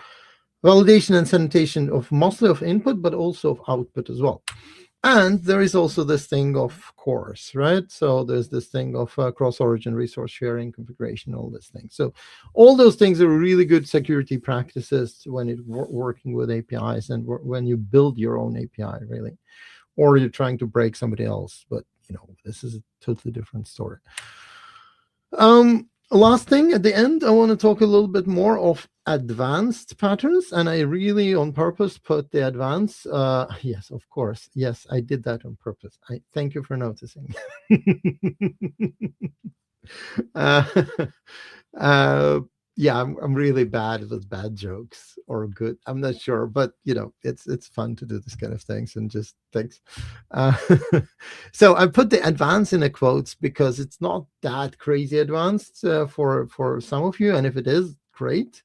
validation and sanitation of mostly of input, but also of output as well. And there is also this thing of CORS, right? So there's this thing of cross-origin resource sharing, configuration, all these things. So all those things are really good security practices when it's working with APIs and when you build your own API, really, or you're trying to break somebody else. But this is a totally different story. Last thing at the end, I want to talk a little bit more of advanced patterns, and I really on purpose put the advanced. Yes, of course. Yes, I did that on purpose. I thank you for noticing. Yeah, I'm really bad with bad jokes or good. I'm not sure, but it's fun to do this kind of things and just thanks. So I put the advanced in the quotes because it's not that crazy advanced for some of you, and if it is, great.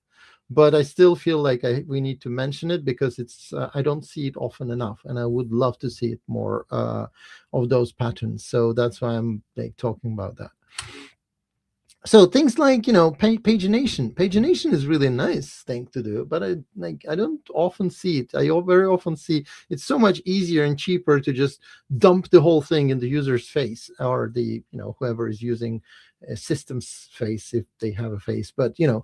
But I still feel like we need to mention it because it's I don't see it often enough, and I would love to see it more of those patterns. So that's why I'm talking about that. So things like pagination. Pagination is really a nice thing to do, but I don't often see it. I very often see it's so much easier and cheaper to just dump the whole thing in the user's face, or the whoever is using a system's face, if they have a face. But you know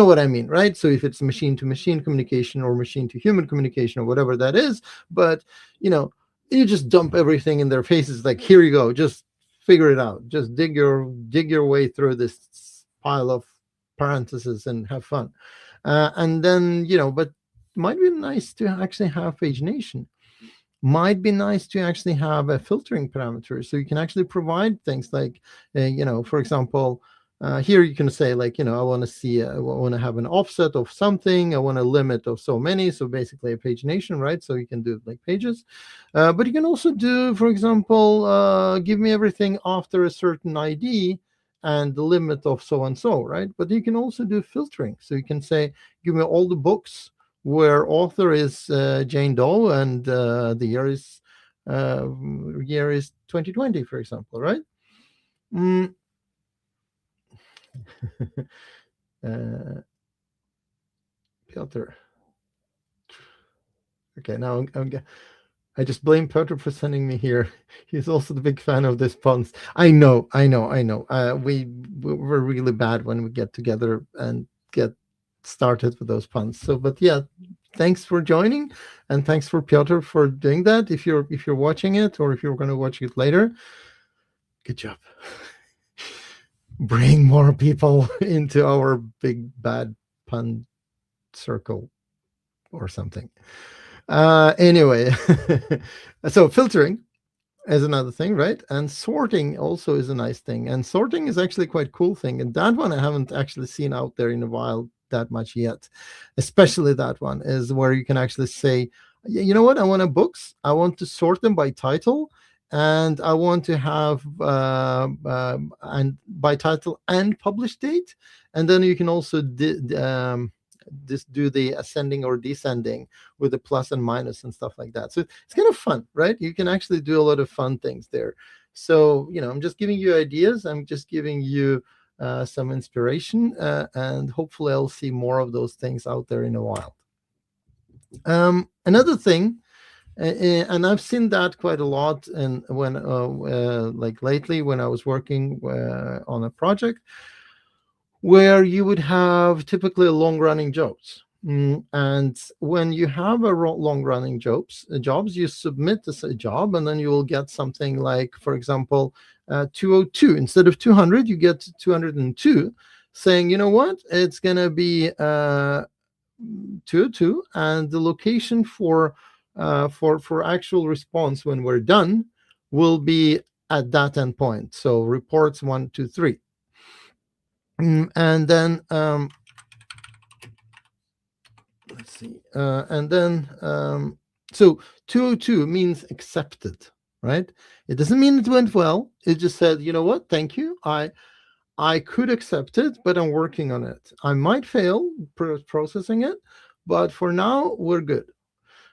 what I mean, right? So if it's machine to machine communication or machine to human communication or whatever that is, but you just dump everything in their faces. Like, here you go, just figure it out. Just dig your way through this pile of parentheses and have fun. And then, but might be nice to actually have pagination. Might be nice to actually have a filtering parameter, so you can actually provide things like, for example, here you can say like, I want to see, I want to have an offset of something. I want a limit of so many. So basically a pagination, right? So you can do like pages, but you can also do, for example, give me everything after a certain ID and the limit of so and so, right? But you can also do filtering. So you can say, give me all the books where author is Jane Doe and the year is 2020, for example, right? Piotr. Okay, now I just blame Piotr for sending me here. He's also the big fan of this puns. I know. We're really bad when we get together and get started with those puns. So, but yeah, thanks for joining, and thanks for Piotr for doing that. If you're watching it, or if you're going to watch it later, good job. Bring more people into our big bad pun circle or something. Anyway, so filtering is another thing, right? And sorting also is a nice thing. And sorting is actually quite a cool thing. And that one I haven't actually seen out there in a while that much yet. Especially that one is where you can actually say, you know what, I want books. I want to sort them by title. And I want to have and by title and publish date. And then you can also just do the ascending or descending with the plus and minus and stuff like that. So it's kind of fun, right? You can actually do a lot of fun things there. So, I'm just giving you ideas. I'm just giving you some inspiration, and hopefully I'll see more of those things out there in a while. Another thing, and I've seen that quite a lot, and when like lately when I was working on a project where you would have typically long-running jobs. And when you have a long-running jobs, you submit this job, and then you will get something like, for example, 202. Instead of 200, you get 202, saying, you know what, it's going to be 202, and the location for actual response when we're done will be at that endpoint. So reports 1, 2, 3. And then let's see. And then so 202 means accepted, right? It doesn't mean it went well. It just said, you know what? Thank you. I could accept it, but I'm working on it. I might fail processing it, but for now we're good.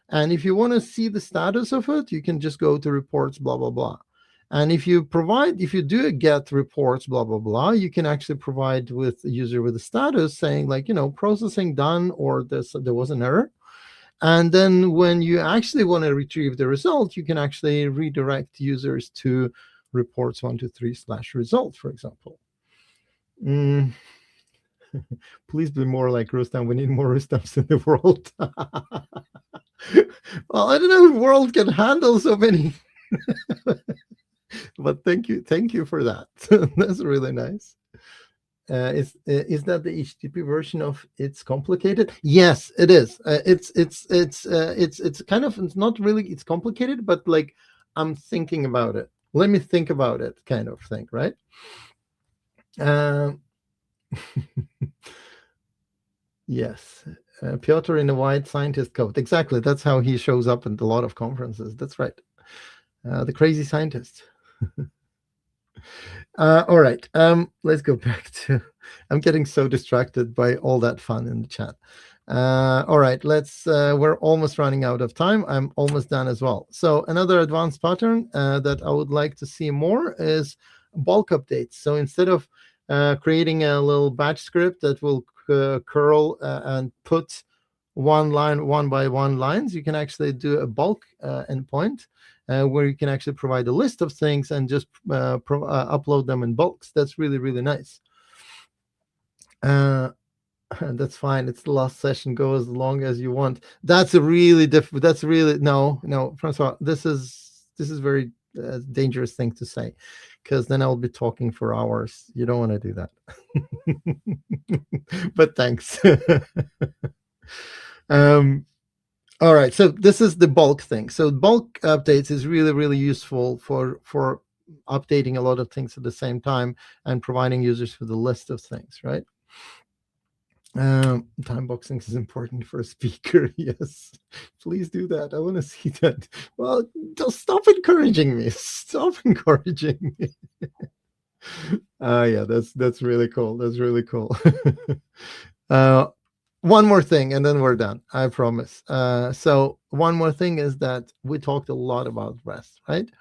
And if you want to see the status of it, you can just go to reports, blah, blah, blah. And if you do a get reports, blah, blah, blah, you can actually provide with the user with a status saying like, processing done, or there was an error. And then when you actually want to retrieve the result, you can actually redirect users to reports 1, 2, 3/result, for example. Please be more like Rustam. We need more Rustams in the world. Well, I don't know if the world can handle so many. But thank you for that. That's really nice. Is that the HTTP version of It's Complicated? Yes, it is. It's kind of, it's not really, it's complicated, but like I'm thinking about it. Let me think about it, kind of thing, right? Yes, Piotr in a white scientist coat. Exactly, that's how he shows up at a lot of conferences. That's right, the crazy scientist. All right, let's go back to. I'm getting so distracted by all that fun in the chat. All right, let's. We're almost running out of time. I'm almost done as well. So another advanced pattern that I would like to see more is bulk updates. So instead of creating a little batch script that will curl and put one by one lines, you can actually do a bulk endpoint where you can actually provide a list of things and just upload them in bulks. That's really, really nice. That's fine. It's the last session. Go as long as you want. That's a really different. That's really no, Francois. This is very dangerous thing to say, because then I'll be talking for hours. You don't want to do that. But thanks. All right. So this is the bulk thing. So bulk updates is really, really useful for updating a lot of things at the same time and providing users with a list of things, right? Time boxing is important for a speaker. Yes, please do that. I want to see that. Well, just stop encouraging me. Stop encouraging me. Yeah, that's really cool. That's really cool. One more thing, and then we're done. I promise. So one more thing is that we talked a lot about REST, right?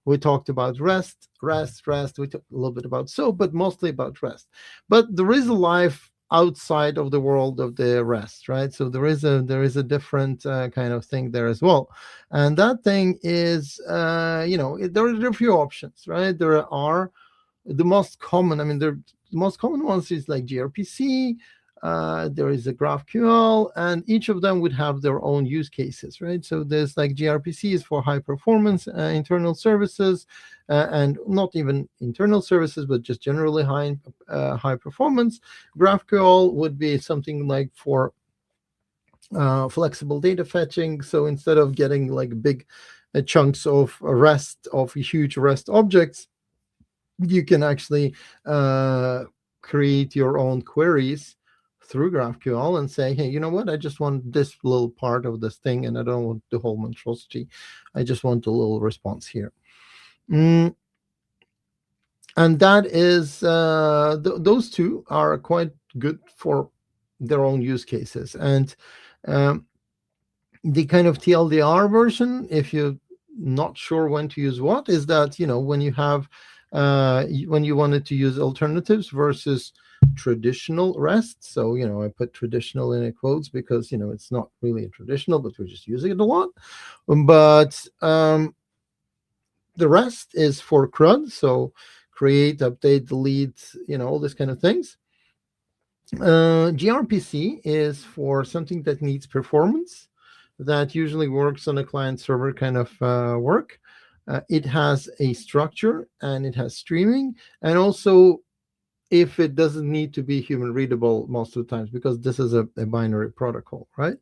We talked about REST. We talked a little bit about SOAP, but mostly about REST. But there is a life outside of the world of the REST, right? So there is a different kind of thing there as well, and that thing is, there are a few options, right? There are the most common. I mean, the most common ones is like gRPC. There is a GraphQL, and each of them would have their own use cases, right? So there's like gRPC is for high performance internal services, and not even internal services, but just generally high performance. GraphQL would be something like for flexible data fetching. So instead of getting like big chunks of huge REST objects, you can actually create your own queries through GraphQL and say, hey, you know what? I just want this little part of this thing, and I don't want the whole monstrosity. I just want a little response here. And that is, those two are quite good for their own use cases. And the kind of TLDR version, if you're not sure when to use what, is that, when you have, when you wanted to use alternatives versus traditional REST. So, I put traditional in quotes because, it's not really a traditional, but we're just using it a lot. But the REST is for CRUD. So create, update, delete, all these kind of things. gRPC is for something that needs performance, that usually works on a client server kind of work. It has a structure and it has streaming, and also if it doesn't need to be human readable most of the times, because this is a binary protocol, right?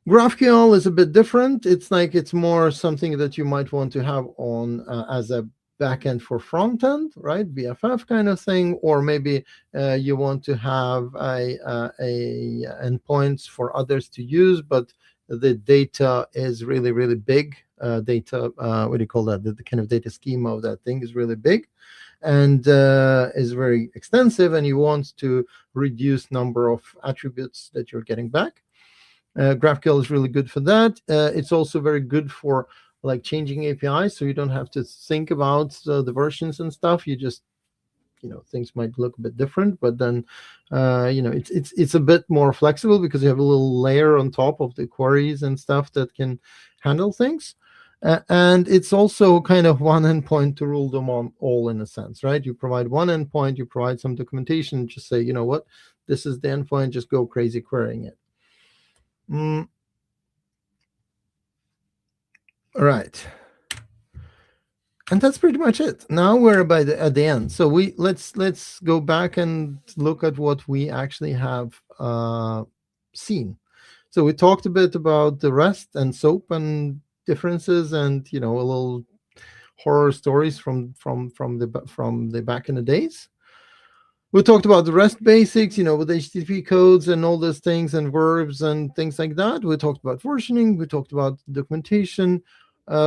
GraphQL is a bit different. It's more something that you might want to have on as a backend for front end, right? BFF kind of thing, or maybe you want to have a endpoints for others to use, but the data is really, really big. Data, what do you call that? The kind of data schema of that thing is really big and is very extensive, and you want to reduce number of attributes that you're getting back. GraphQL is really good for that. It's also very good for like changing APIs, so you don't have to think about the versions and stuff. You just, things might look a bit different, but then it's a bit more flexible because you have a little layer on top of the queries and stuff that can handle things. And it's also kind of one endpoint to rule them on all, in a sense, right? You provide one endpoint, you provide some documentation, just say, you know what, this is the endpoint, just go crazy querying it. All right, and that's pretty much it. Now we're at the end, so let's go back and look at what we actually have seen. So we talked a bit about the REST and SOAP and differences, and a little horror stories from the back in the days. We talked about the REST basics, with HTTP codes and all those things and verbs and things like that. We talked about versioning. We talked about documentation,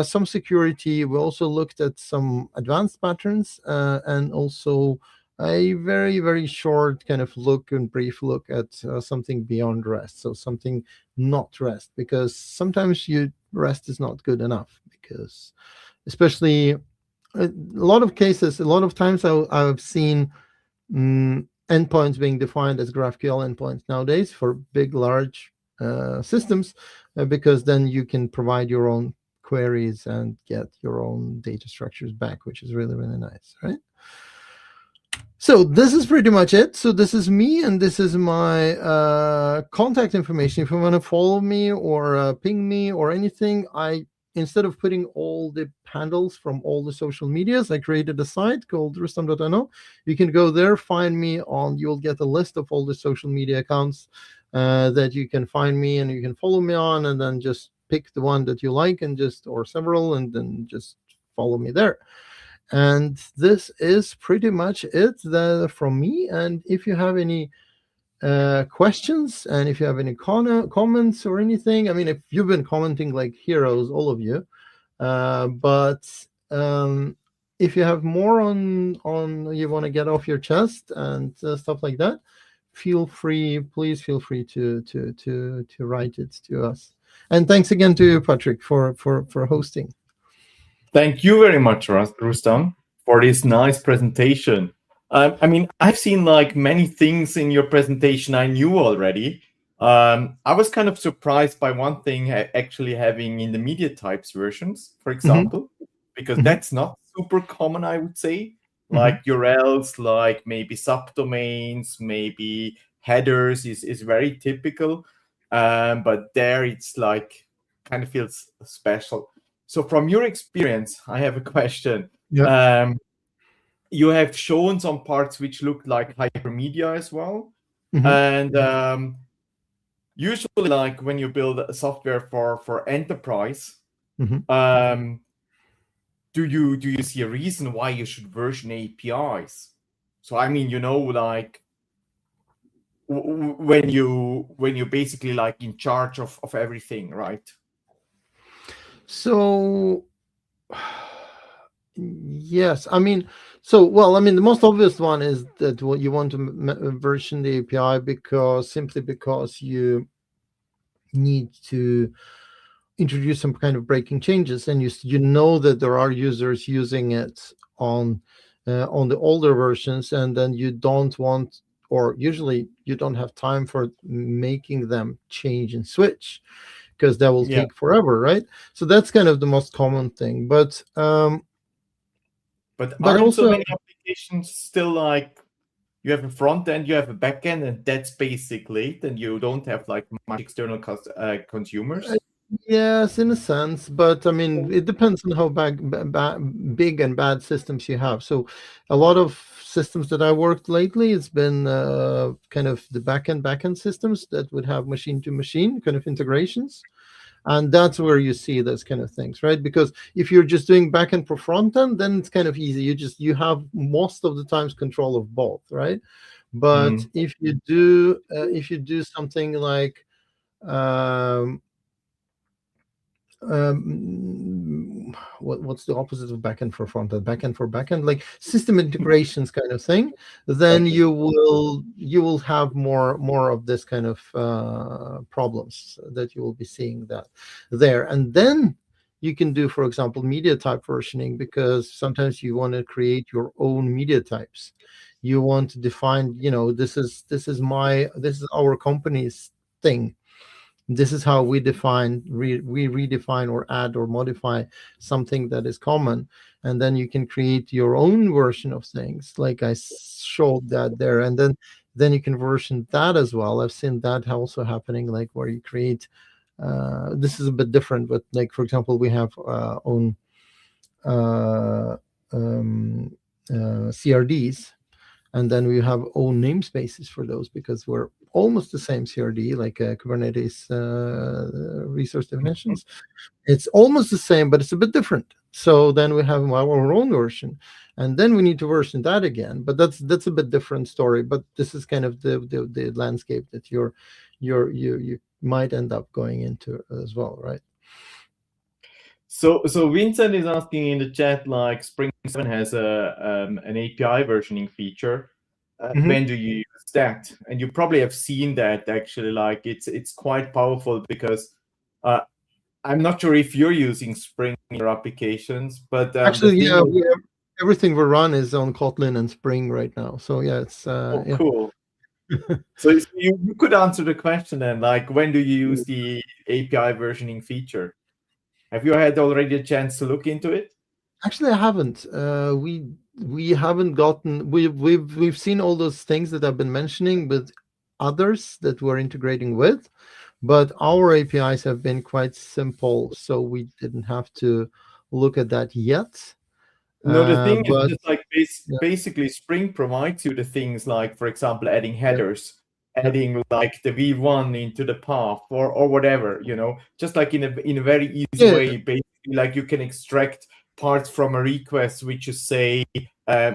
some security. We also looked at some advanced patterns and also a very, very short kind of brief look at something beyond REST. So something not REST, because sometimes REST is not good enough, because especially a lot of times I've seen endpoints being defined as GraphQL endpoints nowadays for big, large systems, because then you can provide your own queries and get your own data structures back, which is really, really nice, right? So this is pretty much it. So this is me, and this is my contact information. If you want to follow me or ping me or anything, instead of putting all the handles from all the social medias, I created a site called rustam.no. You can go there, find me you'll get a list of all the social media accounts that you can find me and you can follow me on, and then just pick the one that you like or several, and then just follow me there. And this is pretty much it from me. And if you have any questions, and if you have any comments or anything, if you've been commenting like heroes, all of you, but if you have more on you want to get off your chest and stuff like that, please feel free to write it to us. And thanks again to you, Patrick, for hosting. Thank you very much, Rustam, for this nice presentation. I've seen like many things in your presentation I knew already. I was kind of surprised by one thing, actually having in the media types versions, for example, because that's not super common, I would say. Like URLs, like maybe subdomains, maybe headers is very typical. But there it's like kind of feels special. So from your experience, I have a question. Yeah. You have shown some parts which look like hypermedia as well. And usually, like when you build a software for enterprise, do you see a reason why you should version APIs? So like when you basically like in charge of everything, right? So yes, the most obvious one is that you want to version the API simply because you need to introduce some kind of breaking changes, and you know that there are users using it on the older versions, and then you don't want, or usually you don't have time for making them change and switch, because that will take forever, right? So that's kind of the most common thing. But aren't also so many applications still like you have a front end, you have a back end, and that's basically it, and you don't have like much external consumers? Yes, in a sense, but I mean, it depends on how big and bad systems you have. So, a lot of systems that I worked lately, it's been kind of the backend systems that would have machine to machine kind of integrations, and that's where you see those kind of things, right? Because if you're just doing backend for front end, then it's kind of easy. You have most of the times control of both, right? But Mm. if you do something like um, what's the opposite of backend for front end? Backend for backend, like system integrations kind of thing. Then Okay. you will have more of this kind of problems that you will be seeing that there. And then you can do, for example, media type versioning, because sometimes you want to create your own media types. You want to define, this is our company's thing. This is how we we redefine or add or modify something that is common. And then you can create your own version of things, like I showed that there. And then you can version that as well. I've seen that also happening, like where you create this is a bit different, but like, for example, we have own uh, um, CRDs, and then we have own namespaces for those, because we're almost the same CRD, like Kubernetes resource Mhm. definitions. It's almost the same, but it's a bit different. So then we have our own version, and then we need to version that again. But that's a bit different story. But this is kind of the landscape that you might end up going into as well, right? So Vincent is asking in the chat, like Spring 7 has an API versioning feature. Hmm. When do you use that? And you probably have seen that actually, like it's quite powerful because uh, I'm not sure if you're using Spring in your applications, but the Actually, thing yeah, is, everything we run is on Kotlin and Spring right now. So yeah, it's oh, yeah. cool. So you could answer the question then, like when do you use the API versioning feature? Have you had already a chance to look into it? Actually, I haven't. We haven't gotten. We've seen all those things that I've been mentioning with others that we're integrating with, but our APIs have been quite simple, so we didn't have to look at that yet. No, the thing is But just like yeah, basically Spring provides you the things like, for example, adding yeah, headers, yeah, adding like the V1 into the path or whatever, just like in a very easy yeah, way. Basically, like you can extract parts from a request which you say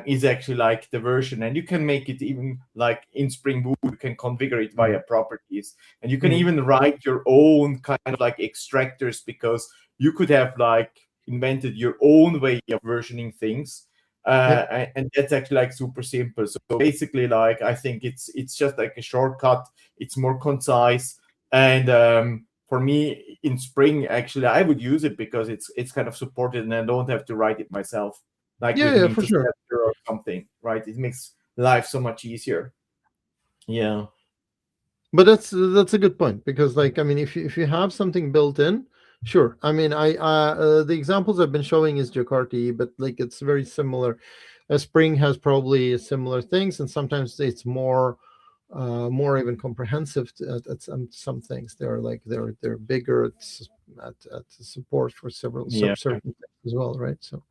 is actually like the version, and you can make it even like in Spring Boot. You can configure it mm, via properties, and you can mm, even write your own kind of like extractors, because you could have like invented your own way of versioning things, yeah, and that's actually like super simple. So basically, like I think it's just like a shortcut. It's more concise, and for me in Spring, actually, I would use it because it's kind of supported, and I don't have to write it myself, like yeah, with an yeah, for sure. interceptor or something, right? It makes life so much easier. Yeah. But that's a good point, because, like, I mean, if you have something built in, sure. I mean, the examples I've been showing is Jakarta EE, but like it's very similar. Spring has probably similar things, and sometimes it's more even comprehensive at some things. They're bigger at support for several Yeah. certain things as well, right? So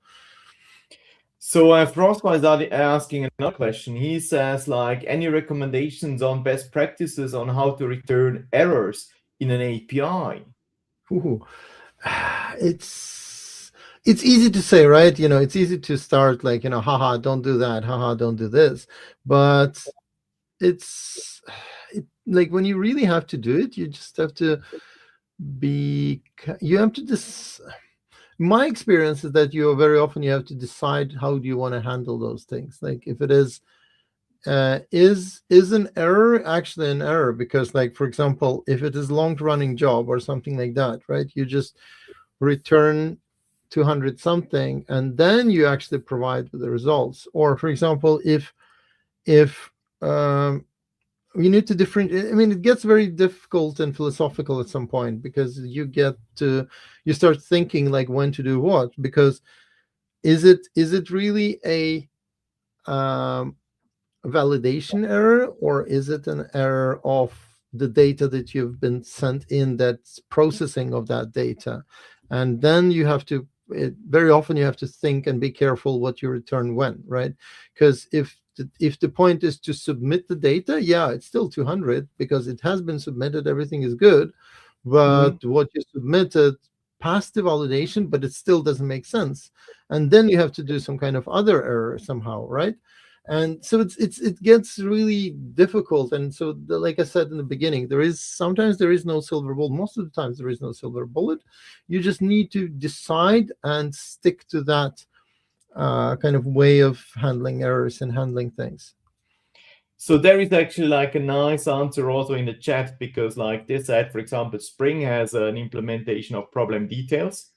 So François is asking another question. He says, like, any recommendations on best practices on how to return errors in an API? ooh, it's easy to say, right? It's easy to start, like, haha, don't do that, haha, don't do this. But it's like, when you really have to do it, you just have to be you have to my experience is that very often you have to decide how do you want to handle those things. Like, if it is an error actually an error, because, like, for example, if it is long running job or something like that, right, you just return 200 something, and then you actually provide the results. Or, for example, if you need to different I mean, it gets very difficult and philosophical at some point, because you start thinking, like, when to do what, because is it really a um validation error, or is it an error of the data that you've been sent in, that's processing of that data. And then you have to, very often you have to think and be careful what you return when, right? Because if the point is to submit the data, yeah, it's still 200 because it has been submitted, everything is good. But what you submitted passed the validation, but it still doesn't make sense. And then you have to do some kind of other error somehow, right? And so it gets really difficult. And so like I said in the beginning, sometimes there is no silver bullet. Most of the times there is no silver bullet. You just need to decide and stick to that kind of way of handling errors and handling things. So there is actually like a nice answer also in the chat, because like they said, for example, Spring has an implementation of problem details.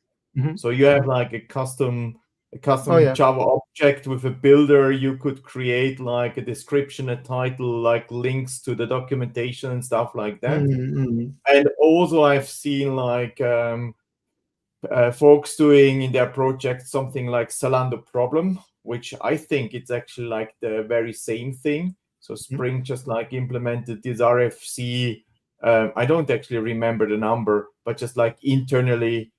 So you have like a custom Java object with a builder. You could create like a description, a title, like links to the documentation and stuff like that. And also I've seen like folks doing in their project something like Zalando problem, which I think it's actually like the very same thing. So Spring just like implemented this RFC. I don't actually remember the number, but just like internally,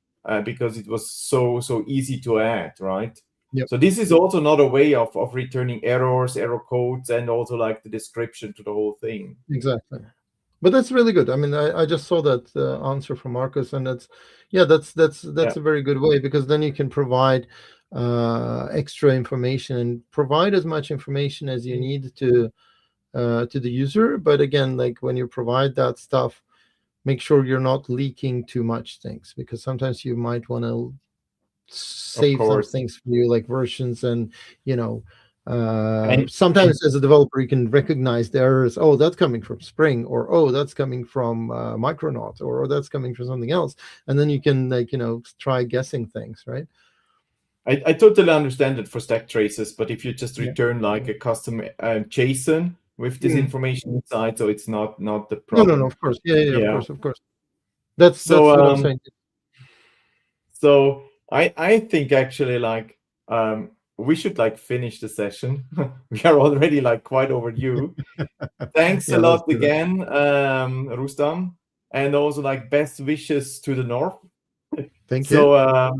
because it was so easy to add, right? Yep. So this is also another way of returning errors, error codes, and also like the description to the whole thing. Exactly. But that's really good. I mean, I just saw that answer from Marcus, and that's a very good way, because then you can provide extra information and provide as much information as you need to the user. But again, like when you provide that stuff, make sure you're not leaking too much things, because sometimes you might want to save some things for you, like versions, and sometimes as a developer you can recognize the errors. Oh, that's coming from Spring, or oh, that's coming from Micronaut, or that's coming from something else, and then you can try guessing things, right? I totally understand it for stack traces, but if you just return like a custom JSON with this information inside, so it's not the problem. No, of course, yeah. Of course. That's what I'm saying. So I think actually like we should like finish the session. We are already like quite overdue. Thanks a lot again, Rustam, and also like best wishes to the north. Thank you. So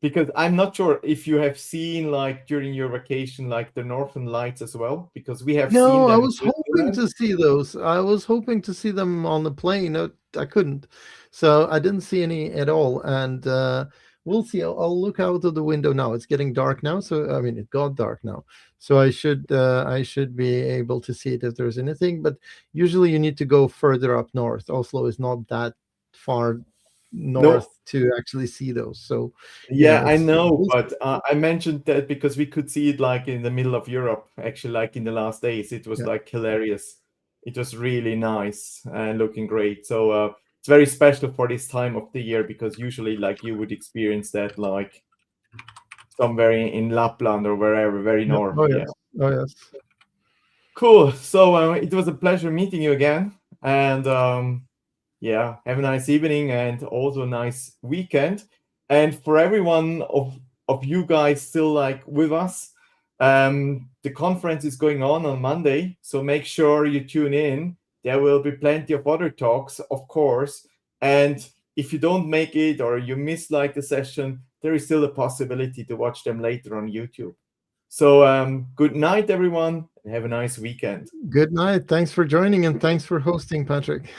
because I'm not sure if you have seen like during your vacation like the northern lights as well, because we have seen them. I was hoping to see those. I was hoping to see them on the plane. No, I couldn't, so I didn't see any at all. And we'll see. I'll look out of the window now. It's getting dark now, so I mean it got dark now, so I should be able to see it if there's anything. But usually you need to go further up north. Oslo is not that far north to actually see those. So yeah, I know, but I mentioned that because we could see it like in the middle of Europe, actually, like in the last days. It was like hilarious. It was really nice and looking great. So it's very special for this time of the year, because usually like you would experience that like somewhere in Lapland or wherever, very north. Oh yes. Cool. So it was a pleasure meeting you again, and yeah, have a nice evening and also a nice weekend. And for everyone of you guys still like with us, the conference is going on Monday, so make sure you tune in. There will be plenty of other talks, of course. And if you don't make it or you miss like the session, there is still a possibility to watch them later on YouTube. So good night, everyone, and have a nice weekend. Good night. Thanks for joining, and thanks for hosting, Patrick.